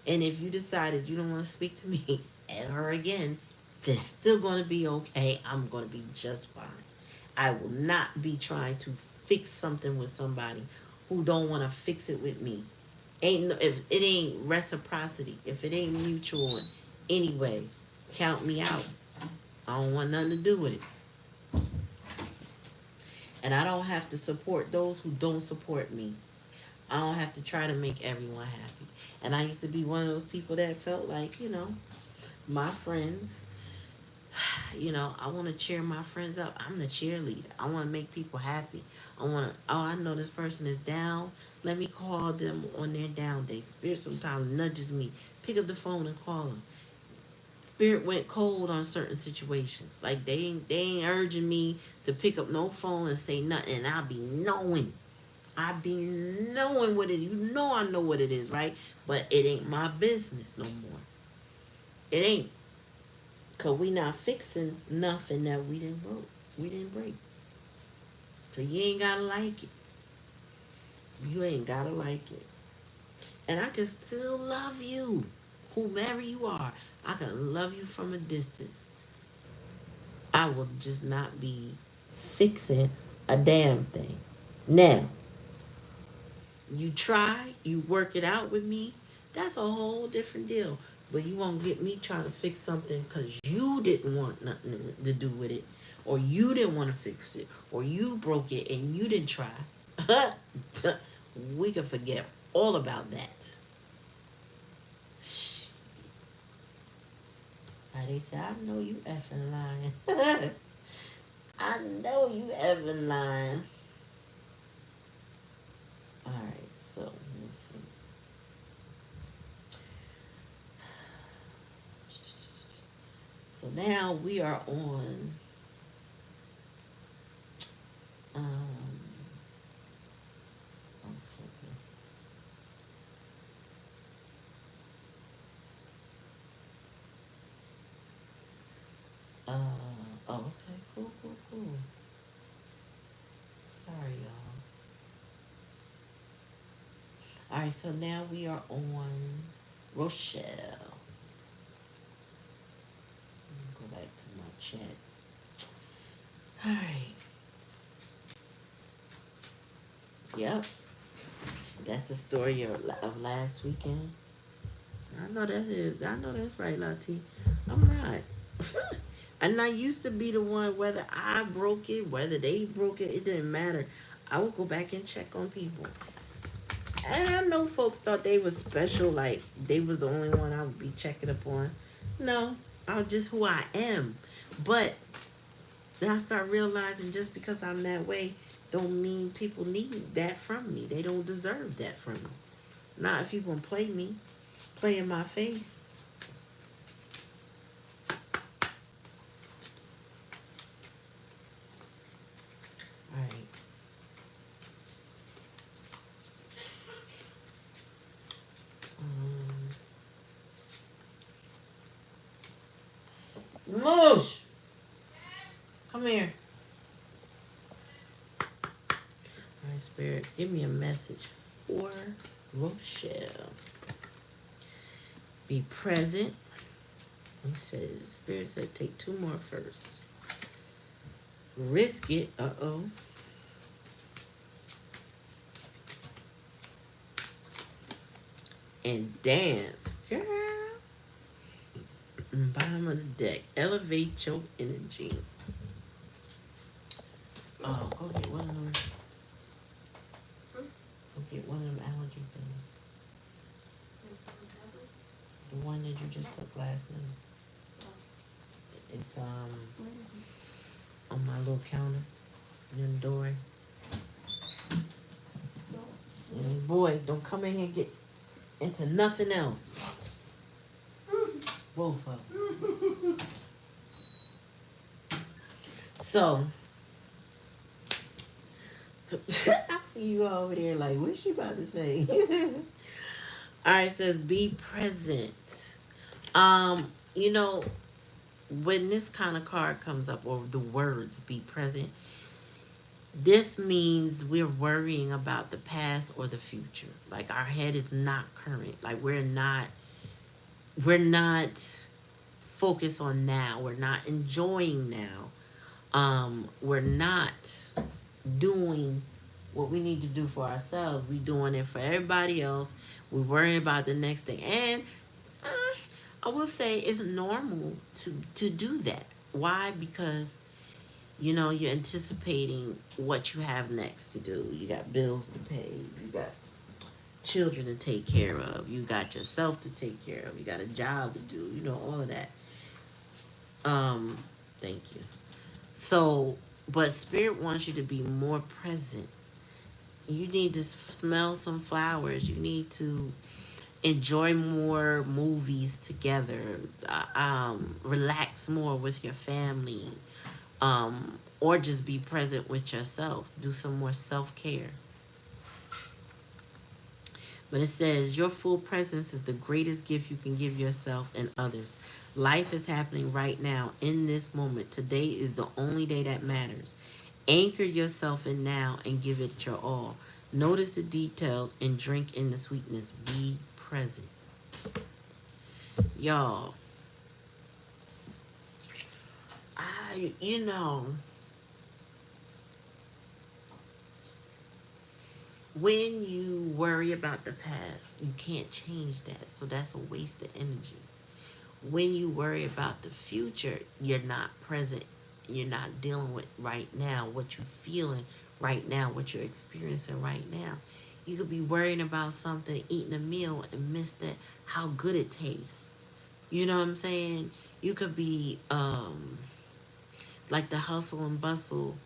And if you decided you don't want to speak to me ever again, that's still going to be okay. I'm going to be just fine. I will not be trying to fix something with somebody who don't want to fix it with me. If it ain't reciprocity, if it ain't mutual in any way, count me out. I don't want nothing to do with it. And I don't have to support those who don't support me. I don't have to try to make everyone happy. And I used to be one of those people that felt like, my friends, I want to cheer my friends up. I'm the cheerleader. I want to make people happy. I know this person is down. Let me call them on their down day. Spirit sometimes nudges me. Pick up the phone and call them. Spirit went cold on certain situations. Like they ain't urging me to pick up no phone and say nothing. And I be knowing what it is. I know what it is, right? But it ain't my business no more. It ain't. Cause we not fixing nothing that we didn't broke. We didn't break. So you ain't gotta like it. You ain't gotta like it. And I can still love you, whomever you are. I can love you from a distance. I will just not be fixing a damn thing. Now, you try, you work it out with me, that's a whole different deal. But you won't get me trying to fix something because you didn't want nothing to do with it, or you didn't want to fix it, or you broke it and you didn't try. We can forget all about that. They say, I know you effing lying. I know you effing lying. Alright, so let's see. So now we are on um oh, okay. Uh oh, okay, cool, cool, cool. Sorry y'all. Alright, so now we are on Rochelle. Let me go back to my chat. Alright. Yep. That's the story of last weekend. I know that is. I know that's right, Lati. I'm not. And I used to be the one, whether I broke it, whether they broke it, it didn't matter. I would go back and check on people. And I know folks thought they was special, like they was the only one I would be checking up on. No, I'm just who I am. But then I start realizing just because I'm that way don't mean people need that from me. They don't deserve that from me. Not if you gonna play me, play in my face. All right. Moosh, come here. All right, Spirit, give me a message for Rochelle. Be present. He said, Spirit said, take two more first. Risk it. Uh-oh. And dance. Girl. Bottom of the deck. Elevate your energy. Oh, go get one of them. Go get one of them allergy things. The one that you just took last night. It's on my little counter in the door. And boy, don't come in here and get into nothing else. Both of them. So, I see you over there like, what's she about to say? All right, it says be present. You know, when this kind of card comes up, or the words be present, this means we're worrying about the past or the future. Like our head is not current. Like we're not focused on now. We're not enjoying now. We're not doing what we need to do for ourselves. We doing it for everybody else. We worrying about the next thing. And uh, I will say it's normal to do that. Why? Because you're anticipating what you have next to do. You got bills to pay. You got children to take care of. You got yourself to take care of. You got a job to do. All of that. Um, Thank you. So, but spirit wants you to be more present. You need to smell some flowers. You need to enjoy more movies together. Relax more with your family. Or just be present with yourself. Do some more self-care. But it says, your full presence is the greatest gift you can give yourself and others. Life is happening right now, in this moment. Today is the only day that matters. Anchor yourself in now and give it your all. Notice the details and drink in the sweetness. Be present. Y'all, you know, when you worry about the past, you can't change that. So that's a waste of energy. When you worry about the future, you're not present. You're not dealing with right now, what you're feeling right now, what you're experiencing right now. You could be worrying about something, eating a meal, and miss that how good it tastes. You know what I'm saying? You could be like the hustle and bustle.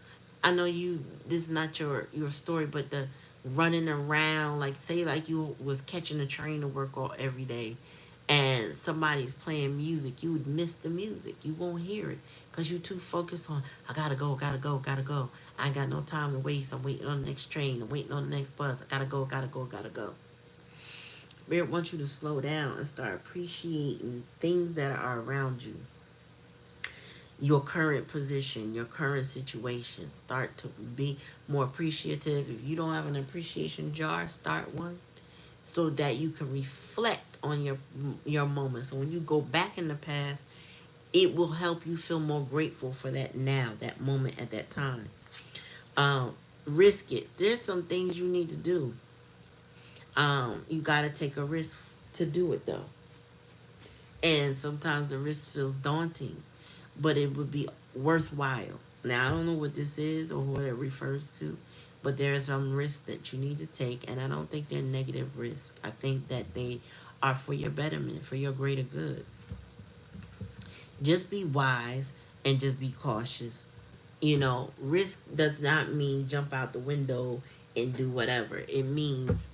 I know you this is not your story, but the running around, like say like you was catching a train to work all every day and somebody's playing music, you would miss the music. You won't hear it because you're too focused on I gotta go, gotta go, gotta go. I ain't got no time to waste. I'm waiting on the next train, I'm waiting on the next bus. I gotta go, gotta go, gotta go. Spirit wants you to slow down and start appreciating things that are around you, your current position, your current situation. Start to be more appreciative. If you don't have an appreciation jar, start one so that you can reflect on your moments. So when you go back in the past, it will help you feel more grateful for that now, that moment at that time. Um, Risk it. There's some things you need to do. You got to take a risk to do it though. And sometimes the risk feels daunting, but it would be worthwhile. Now, I don't know what this is or what it refers to, but there are some risks that you need to take, and I don't think they're negative risks. I think that they are for your betterment, for your greater good. Just be wise and just be cautious. You know, risk does not mean jump out the window and do whatever. It means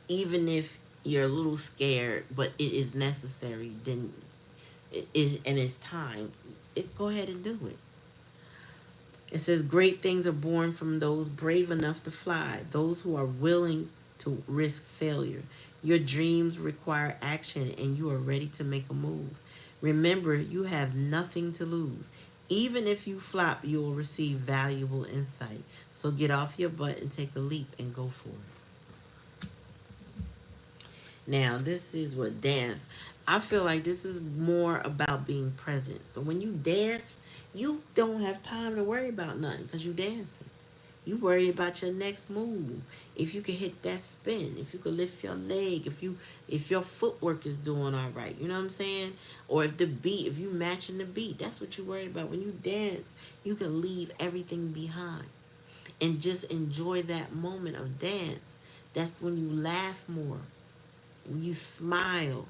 even if you're a little scared, but it is necessary, then it is and it's time. Go ahead and do it. It says great things are born from those brave enough to fly, those who are willing to risk failure. Your dreams require action and you are ready to make a move. Remember, you have nothing to lose. Even if you flop, you will receive valuable insight. So get off your butt and take a leap and go for it. Now, this is what dance. I feel like this is more about being present. So when you dance, you don't have time to worry about nothing because you dancing. You worry about your next move. If you can hit that spin, if you can lift your leg, if your footwork is doing all right, you know what I'm saying? Or if you matching the beat, that's what you worry about. When you dance, you can leave everything behind and just enjoy that moment of dance. That's when you laugh more, you smile,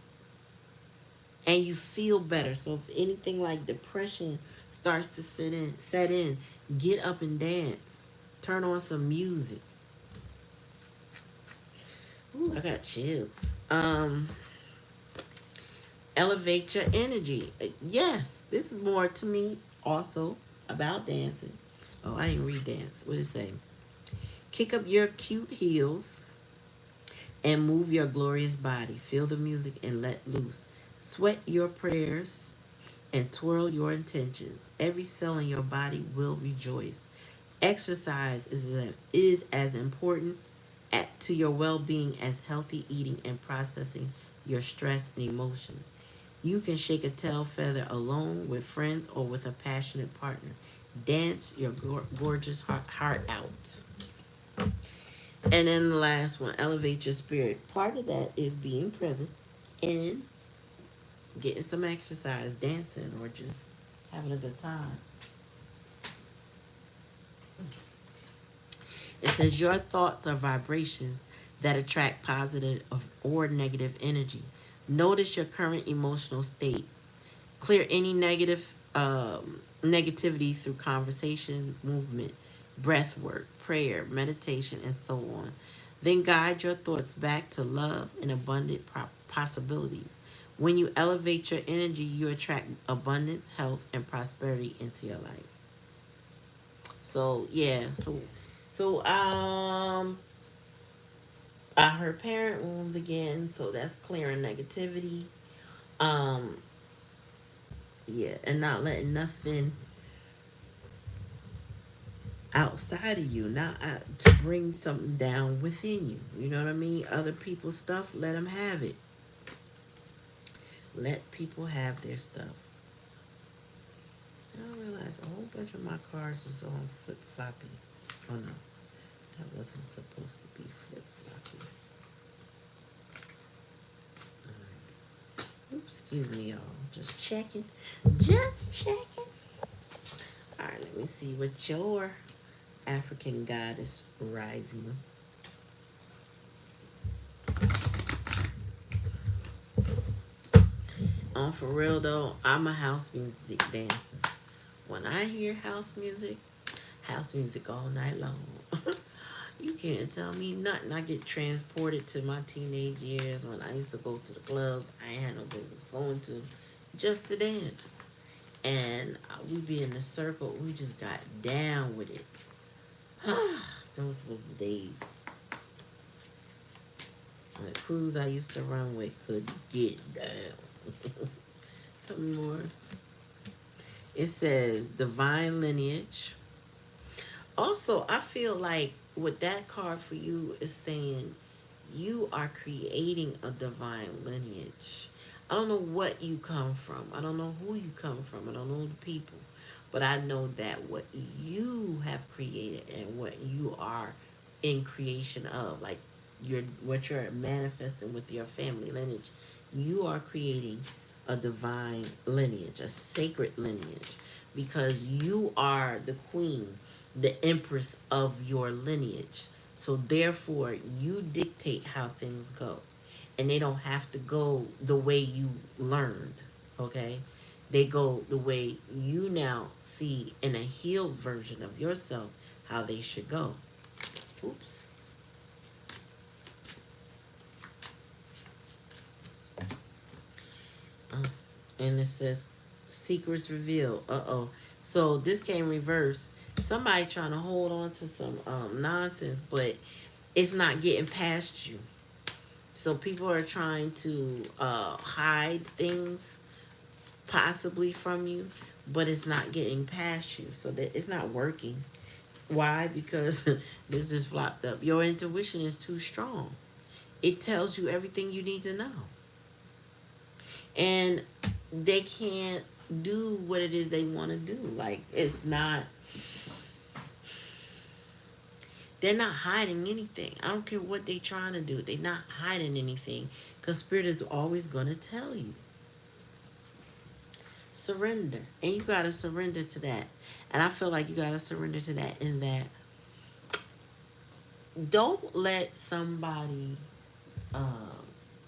and you feel better. So if anything like depression starts to set in, get up and dance. Turn on some music. Ooh, I got chills. Elevate your energy. Yes, this is more to me also about dancing. Oh, I didn't read dance. What did it say? Kick up your cute heels and move your glorious body. Feel the music and let loose. Sweat your prayers and twirl your intentions. Every cell in your body will rejoice. Exercise is as important to your well being as healthy eating and processing your stress and emotions. You can shake a tail feather alone, with friends, or with a passionate partner. Dance your gorgeous heart out. And then the last one, elevate your spirit. Part of that is being present and getting some exercise, dancing, or just having a good time. It says your thoughts are vibrations that attract positive or negative energy. Notice your current emotional state. Clear any negativity through conversation, movement, breath work, prayer, meditation, and so on. Then guide your thoughts back to love and abundant possibilities. When you elevate your energy, you attract abundance, health, and prosperity into your life. So yeah, so her parent wounds again, so that's clearing negativity. Um, yeah, and not letting nothing outside of you, not to bring something down within you. You know what I mean? Other people's stuff, let them have it. Let people have their stuff. I realize a whole bunch of my cards is on flip floppy. Oh no, that wasn't supposed to be flip floppy. Oops, excuse me, y'all. Just checking. Just checking. All right, let me see what your African goddess rising. For real though, I'm a house music dancer. When I hear house music all night long. You can't tell me nothing. I get transported to my teenage years when I used to go to the clubs I had no business going to just to dance. And we'd be in the circle. We just got down with it. Those was the days. And the crews I used to run with could get down. Some more. It says divine lineage. Also, I feel like what that card for you is saying, you are creating a divine lineage. I don't know what you come from. I don't know who you come from. I don't know the people. But I know that what you have created and what you are in creation of, like what you're manifesting with your family lineage, you are creating a divine lineage, a sacred lineage, because you are the queen, the empress of your lineage. So therefore, you dictate how things go, and they don't have to go the way you learned. Okay, they go the way you now see in a healed version of yourself how they should go. Oops. And it says secrets revealed. Uh-oh. So this came reverse. Somebody trying to hold on to some nonsense, but it's not getting past you. So people are trying to hide things possibly from you, but it's not getting past you. So that it's not working. Why? Because this is flopped up. Your intuition is too strong. It tells you everything you need to know. And they can't do what it is they want to do. Like, it's not, they're not hiding anything. I don't care what they're trying to do. They're not hiding anything, because Spirit is always going to tell you. Surrender. And you got to surrender to that. And I feel like you got to surrender to that, in that don't let somebody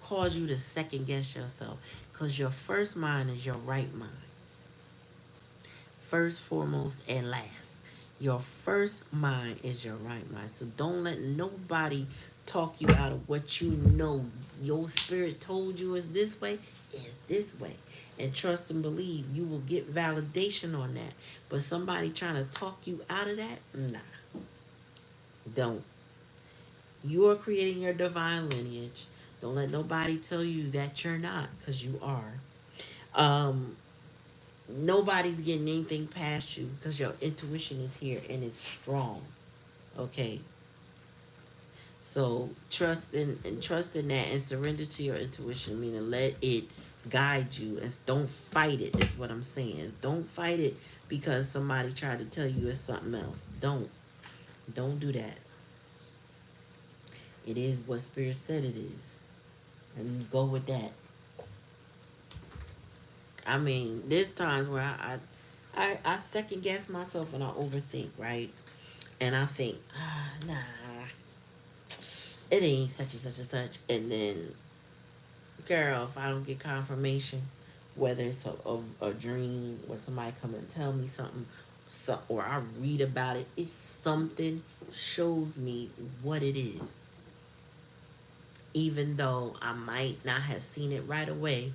cause you to second guess yourself, because your first mind is your right mind. First, foremost, and last. Your first mind is your right mind. So don't let nobody talk you out of what you know your spirit told you is this way, is this way. And trust and believe you will get validation on that. But somebody trying to talk you out of that, nah. Don't. You are creating your divine lineage. Don't let nobody tell you that you're not, because you are. Um, Nobody's getting anything past you, because your intuition is here and it's strong. Okay. So trust in that, and surrender to your intuition, meaning let it guide you, and don't fight it. Is what I'm saying. Is don't fight it because somebody tried to tell you it's something else. Don't do that. It is what Spirit said it is, and go with that. I mean, there's times where I second guess myself and I overthink, right? And I think, nah, it ain't such and such and such. And then, girl, if I don't get confirmation, whether it's a dream or somebody come and tell me something, or I read about it, it's something shows me what it is. Even though I might not have seen it right away,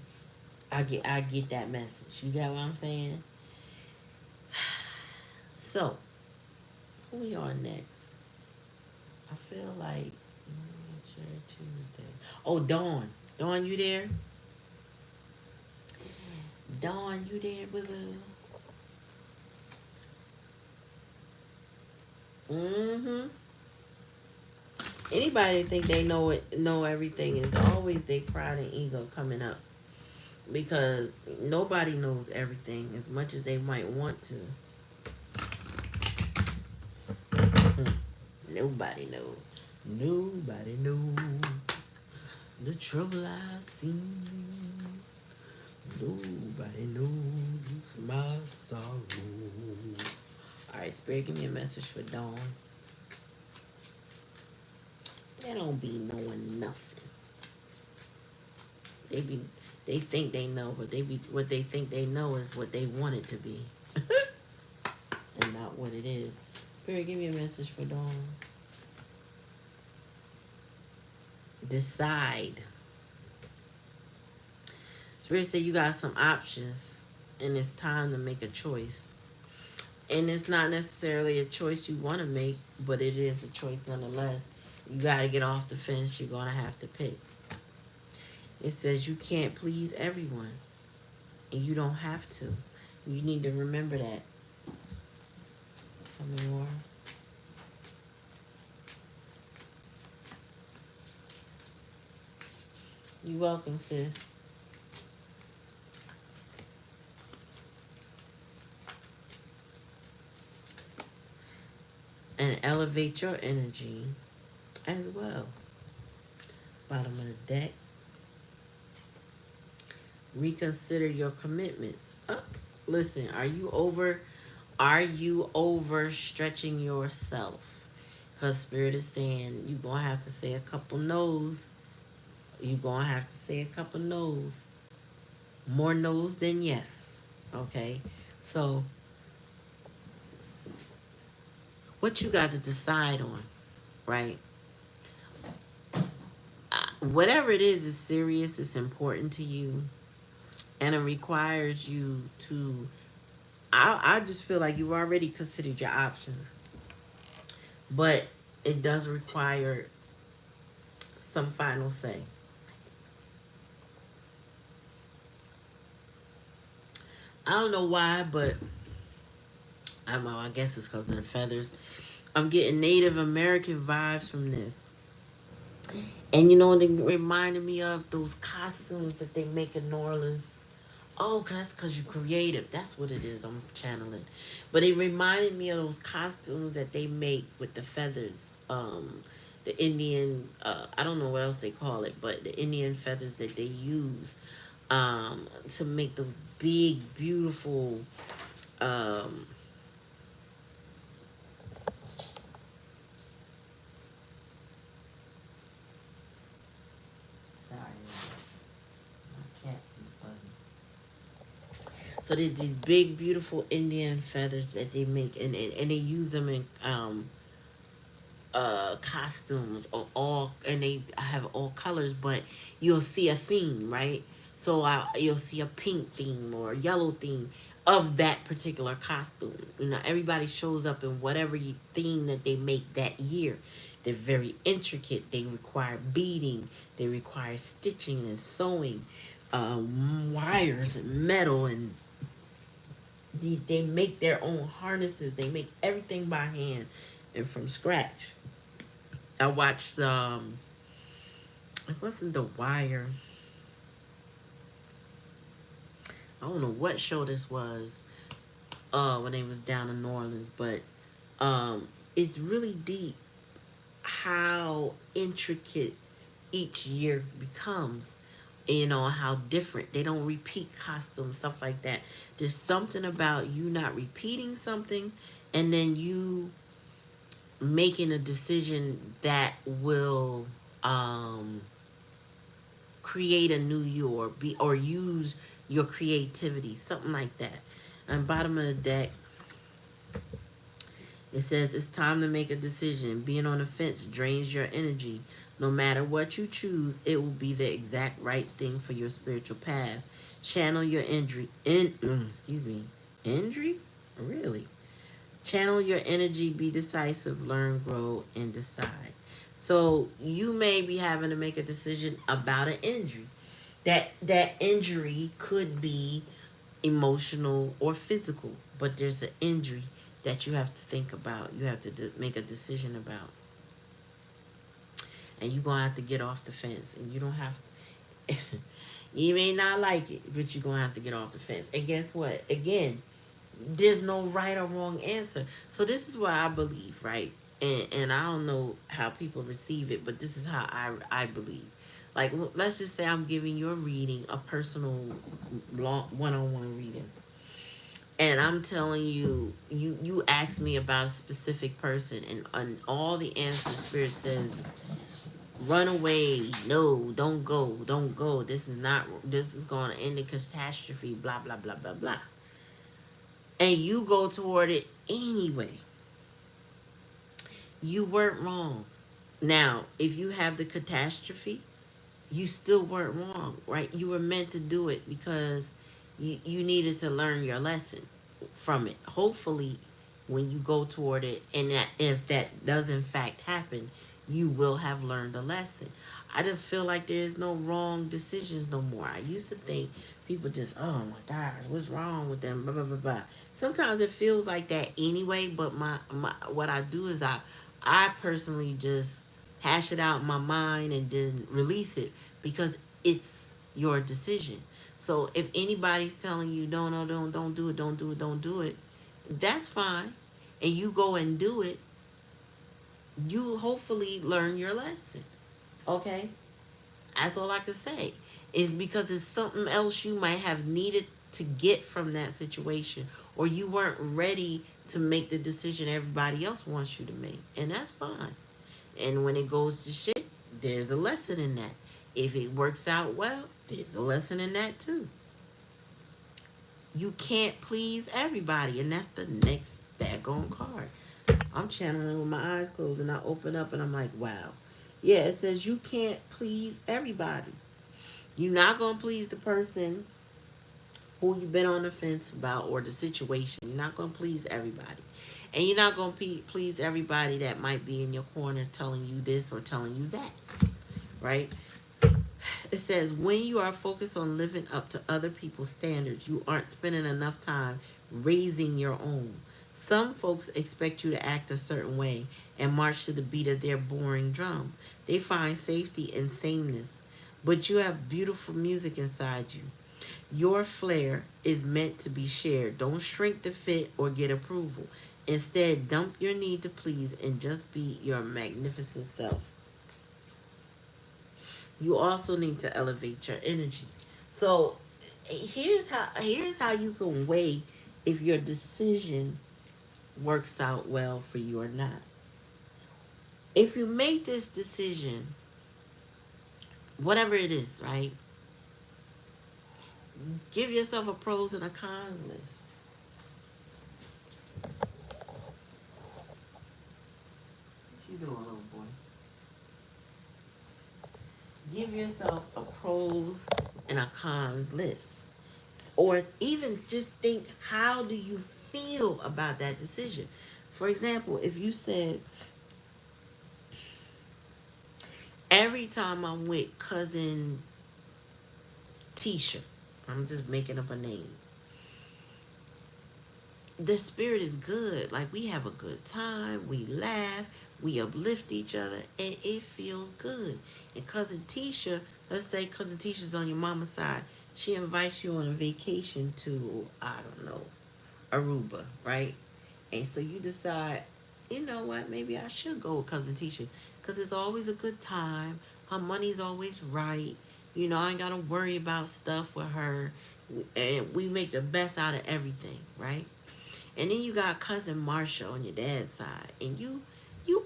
I get that message. You get what I'm saying? So, who we on next? I feel like Tuesday. Oh, Dawn. Dawn, you there? Dawn, you there, boo boo? Mm-hmm. Anybody that think they know everything is always their pride and ego coming up, because nobody knows everything as much as they might want to. Nobody knows. Nobody knows the trouble I've seen. Nobody knows my sorrow. All right, Spirit, give me a message for Dawn. They don't be knowing nothing. They be, they think they know, but they be what they think they know is what they want it to be, and not what it is. Spirit, give me a message for Dawn. Decide. Spirit said you got some options, and it's time to make a choice. And it's not necessarily a choice you want to make, but it is a choice nonetheless. You got to get off the fence. You're going to have to pick. It says you can't please everyone, and you don't have to. You need to remember that. Tell me more. You're welcome, sis. And elevate your energy as well. Bottom of the deck. Reconsider your commitments. Listen, are you overstretching yourself? Because Spirit is saying you're going to have to say a couple no's. You're going to have to say a couple no's. More no's than yes. Okay? So, what you got to decide on, right? Whatever it is serious, it's important to you, and it requires you to, I just feel like you've already considered your options, but it does require some final say. I don't know why, but I don't know, I guess it's because of the feathers. I'm getting Native American vibes from this. And you know what they reminded me of? Those costumes that they make in New Orleans. Oh, that's because you're creative. That's what it is. I'm channeling. But it reminded me of those costumes that they make with the feathers. The Indian, I don't know what else they call it, but the Indian feathers that they use to make those big, beautiful, um, sorry, my cat. So there's these big, beautiful Indian feathers that they make, and they use them in costumes or all, and they have all colors, but you'll see a theme, right? So you'll see a pink theme or a yellow theme of that particular costume. You know, everybody shows up in whatever theme that they make that year. They're very intricate. They require beading. They require stitching and sewing, wires and metal, and they make their own harnesses. They make everything by hand and from scratch. I watched it wasn't The Wire. I don't know what show this was when they was down in New Orleans, but it's really deep how intricate each year becomes. You know, how different. They don't repeat costumes, stuff like that. There's something about you not repeating something and then you making a decision that will create a new you, or use your creativity, something like that. And bottom of the deck, it says it's time to make a decision. Being on the fence drains your energy. No matter what you choose, it will be the exact right thing for your spiritual path. Channel your injury, really. Channel your energy, be decisive, learn, grow, and decide. So you may be having to make a decision about an injury. That injury could be emotional or physical, but there's an injury that you have to think about. You have to make a decision about, and you're gonna have to get off the fence. And you don't have to, you may not like it, but you're gonna have to get off the fence. And guess what? Again, there's no right or wrong answer. So this is what I believe, right? And I don't know how people receive it, but this is how I believe. Like, let's just say I'm giving you a reading, a personal, long one-on-one reading, and I'm telling you, you ask me about a specific person, and all the answers Spirit says, run away, no, don't go, don't go. This is not. This is going to end in catastrophe. Blah blah blah blah blah. And you go toward it anyway. You weren't wrong. Now, if you have the catastrophe, you still weren't wrong, right? You were meant to do it because you needed to learn your lesson from it. Hopefully, when you go toward it, and that if that does in fact happen, you will have learned a lesson. I just feel like there's no wrong decisions no more. I used to think people just, oh my gosh, what's wrong with them? Blah blah blah blah. Sometimes it feels like that anyway, but my what I do is I personally just hash it out in my mind and then release it because it's your decision. So if anybody's telling you no, no, don't do it, don't do it, don't do it, that's fine, and you go and do it, you hopefully learn your lesson. Okay, that's all I can say. Is because it's something else you might have needed to get from that situation, or you weren't ready to make the decision everybody else wants you to make, and that's fine. And when it goes to shit, there's a lesson in that. If it works out well, there's a lesson in that too. You can't please everybody, and that's the next daggone card. I'm channeling with my eyes closed, and I open up, and I'm like, wow. Yeah, it says you can't please everybody. You're not gonna please the person who you've been on the fence about or the situation. You're not gonna please everybody, and you're not gonna please everybody that might be in your corner telling you this or telling you that. Right? It says, when you are focused on living up to other people's standards, you aren't spending enough time raising your own. Some folks expect you to act a certain way and march to the beat of their boring drum. They find safety in sameness, but you have beautiful music inside you. Your flair is meant to be shared. Don't shrink to fit or get approval. Instead, dump your need to please and just be your magnificent self. You also need to elevate your energy. So here's how you can weigh if your decision works out well for you or not. If you make this decision, whatever it is, right? Give yourself a pros and a cons list. What you doing, little boy? Give yourself a pros and a cons list. Or even just think, how do you feel about that decision? For example, if you said, every time I'm with cousin Tisha, I'm just making up a name, the spirit is good. Like, we have a good time, we laugh, we uplift each other, and it feels good. And cousin Tisha, let's say cousin Tisha's on your mama's side, she invites you on a vacation to, I don't know, Aruba, right? And so you decide, you know what, maybe I should go with cousin Tisha because it's always a good time. Her money's always right. You know, I ain't got to worry about stuff with her. And we make the best out of everything, right? And then you got cousin Marsha on your dad's side. And you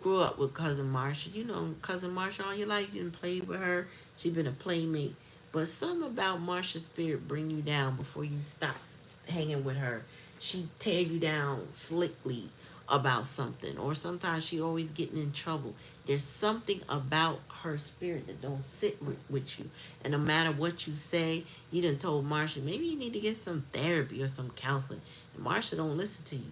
grew up with cousin Marsha. You know cousin Marsha all your life. You didn't play with her. She been a playmate. But something about Marsha's spirit bring you down before you stop hanging with her. She tear you down slickly about something, or sometimes she always getting in trouble. There's something about her spirit that don't sit with you, and no matter what you say, you done told Marsha maybe you need to get some therapy or some counseling, and Marsha don't listen to you.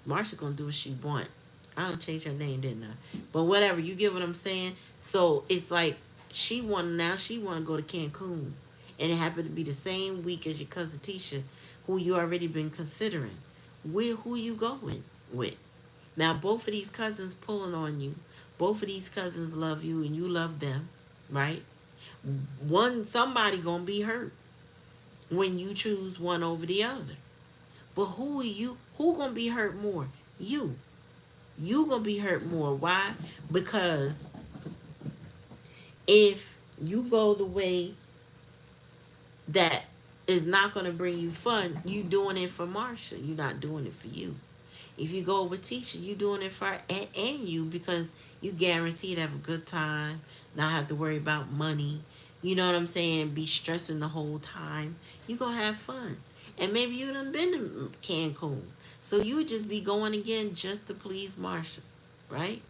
Marsha gonna do what she want. I don't change her name, didn't I? But whatever, you get what I'm saying. So it's like she want to go to Cancun, and it happened to be the same week as your cousin Tisha, who you already been considering. Who you going? with. Now, both of these cousins pulling on you. Both of these cousins love you and you love them, right? Somebody gonna be hurt when you choose one over the other. But who are you? Who gonna be hurt more? You. You gonna be hurt more. Why? Because if you go the way that is not gonna bring you fun, you doing it for Marsha. You're not doing it for you. If you go with Tisha, you doing it for and you, because you guaranteed to have a good time, not have to worry about money. You know what I'm saying? Be stressing the whole time. You gonna have fun. And maybe you done been to Cancun. So you would just be going again just to please Marsha, right?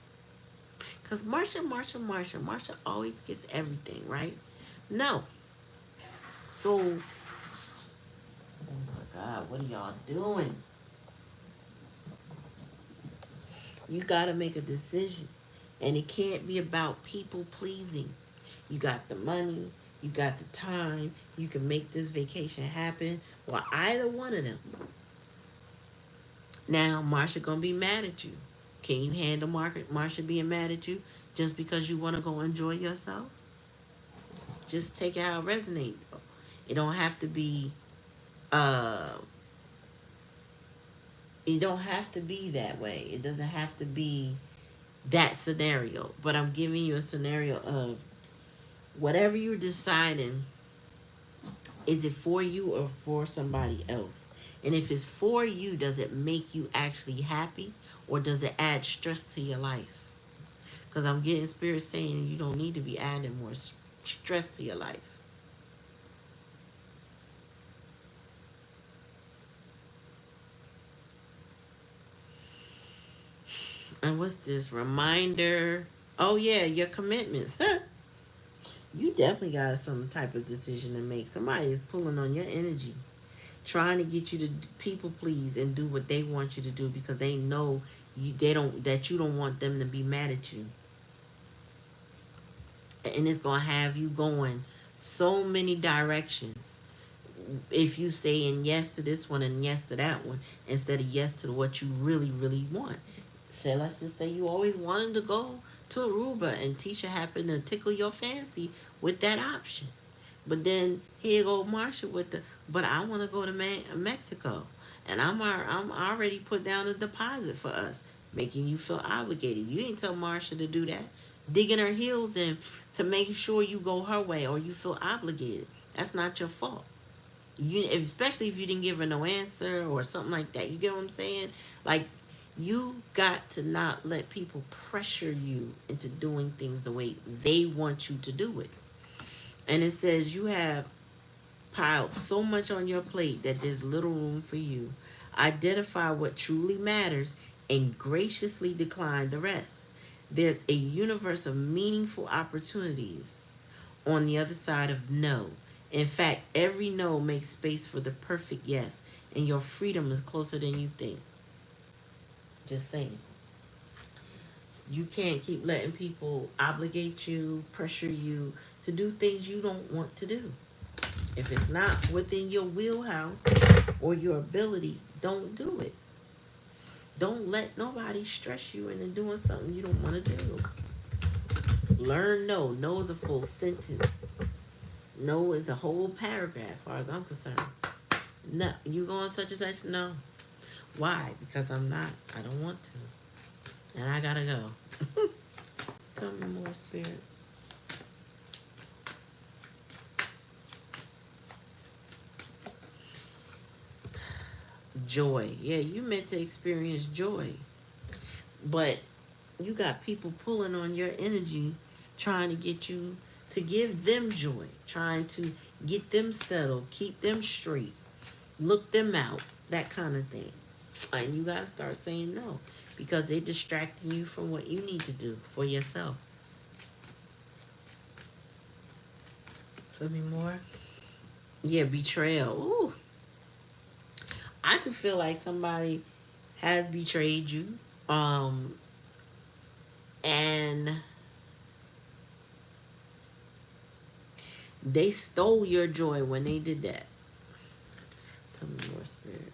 Because Marsha always gets everything, right? No. So, oh my God, what are y'all doing? You got to make a decision. And it can't be about people pleasing. You got the money, you got the time, you can make this vacation happen, or either one of them. Now, Marsha gonna be mad at you. Can you handle Marsha being mad at you just because you want to go enjoy yourself? Just take it how it resonates. It don't have to be uh it don't have to be that way. It doesn't have to be that scenario. But I'm giving you a scenario of whatever you're deciding, is it for you or for somebody else? And if it's for you, does it make you actually happy, or does it add stress to your life? Because I'm getting spirit saying you don't need to be adding more stress to your life. And what's this reminder? Oh yeah, your commitments. You definitely got some type of decision to make. Somebody is pulling on your energy, trying to get you to people please and do what they want you to do, because they know you don't want them to be mad at you. And it's gonna have you going so many directions if you saying yes to this one and yes to that one instead of yes to what you really want. So let's just say you always wanted to go to Aruba and Tisha happened to tickle your fancy with that option. But then here go Marsha with but I want to go to Mexico, and I'm already put down a deposit for us, making you feel obligated. You ain't tell Marsha to do that, digging her heels in to make sure you go her way or you feel obligated. That's not your fault. Especially if you didn't give her no answer or something like that. You get what I'm saying? Like, you got to not let people pressure you into doing things the way they want you to do it. And it says you have piled so much on your plate that there's little room for you. Identify what truly matters and graciously decline the rest. There's a universe of meaningful opportunities on the other side of no. In fact, every no makes space for the perfect yes, and your freedom is closer than you think. Just saying. You can't keep letting people obligate you, pressure you to do things you don't want to do. If it's not within your wheelhouse or your ability, don't do it. Don't let nobody stress you into doing something you don't want to do. Learn no. No is a full sentence. No is a whole paragraph, as far as I'm concerned. No, you going such and such? No. Why? Because I'm not. I don't want to. And I gotta go. Tell me more, Spirit. Joy. Yeah, you meant to experience joy. But you got people pulling on your energy, trying to get you to give them joy, trying to get them settled, keep them straight, look them out, that kind of thing. And you got to start saying no, because they're distracting you from what you need to do for yourself. Tell me more. Yeah, betrayal. Ooh. I do feel like somebody has betrayed you. And they stole your joy when they did that. Tell me more, Spirit.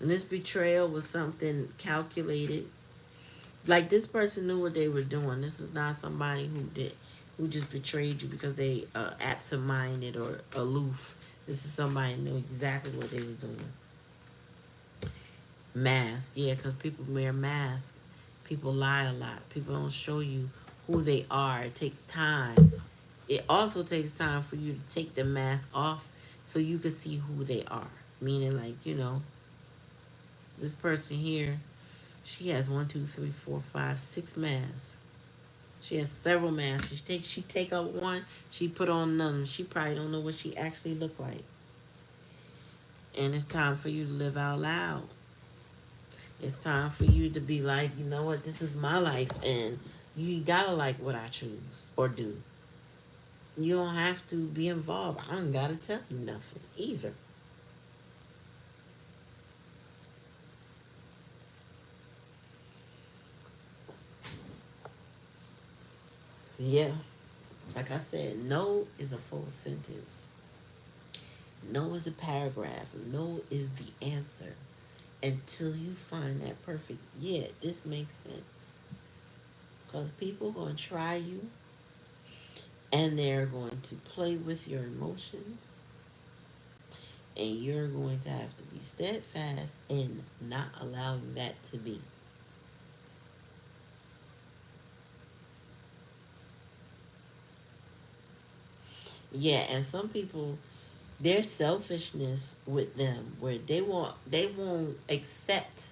And this betrayal was something calculated. Like this person knew what they were doing. This is not somebody who just betrayed you because they absent-minded or aloof. This is somebody who knew exactly what they was doing. Mask, yeah, because people wear masks. People lie a lot. People don't show you who they are. It takes time. It also takes time for you to take the mask off so you can see who they are. Meaning, like, this person here, she has 1, 2, 3, 4, 5, 6 masks. She has several masks. She take out one, she put on another. She probably don't know what she actually look like. And it's time for you to live out loud. It's time for you to be like, you know what, this is my life, and you gotta like what I choose or do. You don't have to be involved. I don't gotta tell you nothing either. Yeah. Like I said, no is a full sentence. No is a paragraph. No is the answer. Until you find that perfect, yeah, this makes sense. Because people are going to try you and they're going to play with your emotions. And you're going to have to be steadfast in not allowing that to be. Yeah, and some people, their selfishness with them, where they won't accept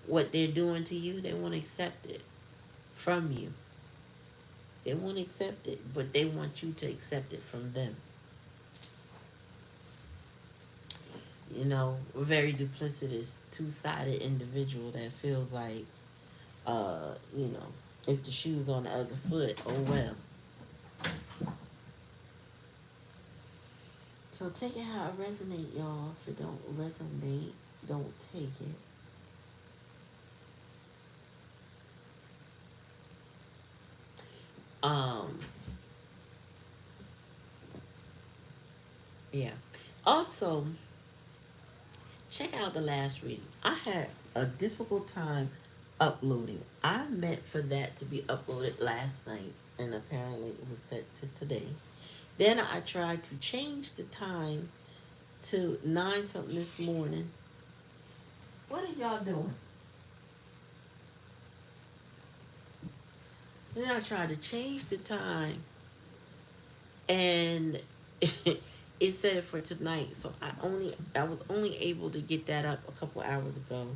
what they're doing to you. They won't accept it from you. They won't accept it, but they want you to accept it from them. A very duplicitous, two-sided individual that feels like, uh, you know, if the shoe's on the other foot, oh well. So take it how it resonate, y'all. If it don't resonate, don't take it. Um, yeah. Also, check out the last reading. I had a difficult time uploading. I meant for that to be uploaded last night, and apparently it was set to today. Then I tried to change the time to 9 something this morning. What are y'all doing? Then I tried to change the time, and it said it for tonight. So I was only able to get that up a couple hours ago.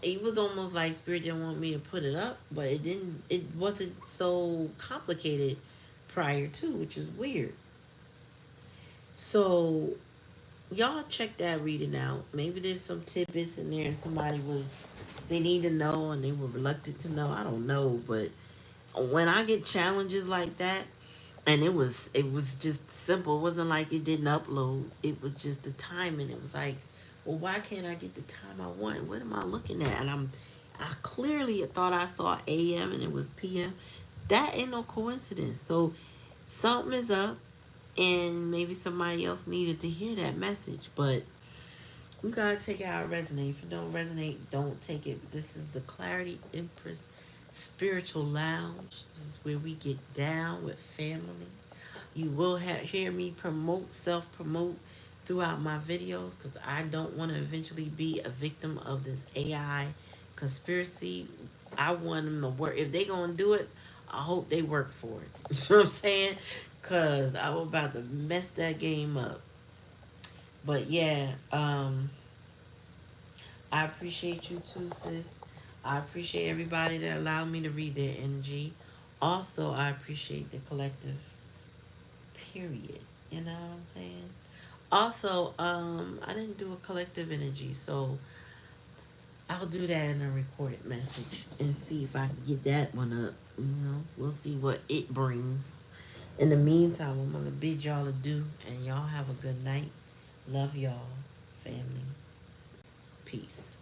It was almost like Spirit didn't want me to put it up, but it didn't. It wasn't so complicated prior to, which is weird. So y'all check that reading out. Maybe there's some tidbits in there, and somebody was they need to know and they were reluctant to know. I don't know, but when I get challenges like that, and it was just simple. It wasn't like it didn't upload. It was just the timing. It was like, well, why can't I get the time I want? What am I looking at? And I clearly thought I saw AM and it was PM. That ain't no coincidence. So something is up, and maybe somebody else needed to hear that message. But you gotta take it how it resonates. If it don't resonate, don't take it. This is the Clarity Empress Spiritual Lounge. This is where we get down with family. You will hear me self promote throughout my videos because I don't want to eventually be a victim of this AI conspiracy. I want them to work. If they gonna do it, I hope they work for it. You know what I'm saying? Because I'm about to mess that game up. But yeah, I appreciate you too, sis. I appreciate everybody that allowed me to read their energy. Also, I appreciate the collective, period. You know what I'm saying? Also, I didn't do a collective energy, so I'll do that in a recorded message and see if I can get that one up. We'll see what it brings. In the meantime, I'm gonna bid y'all adieu, and y'all have a good night. Love y'all, family. Peace.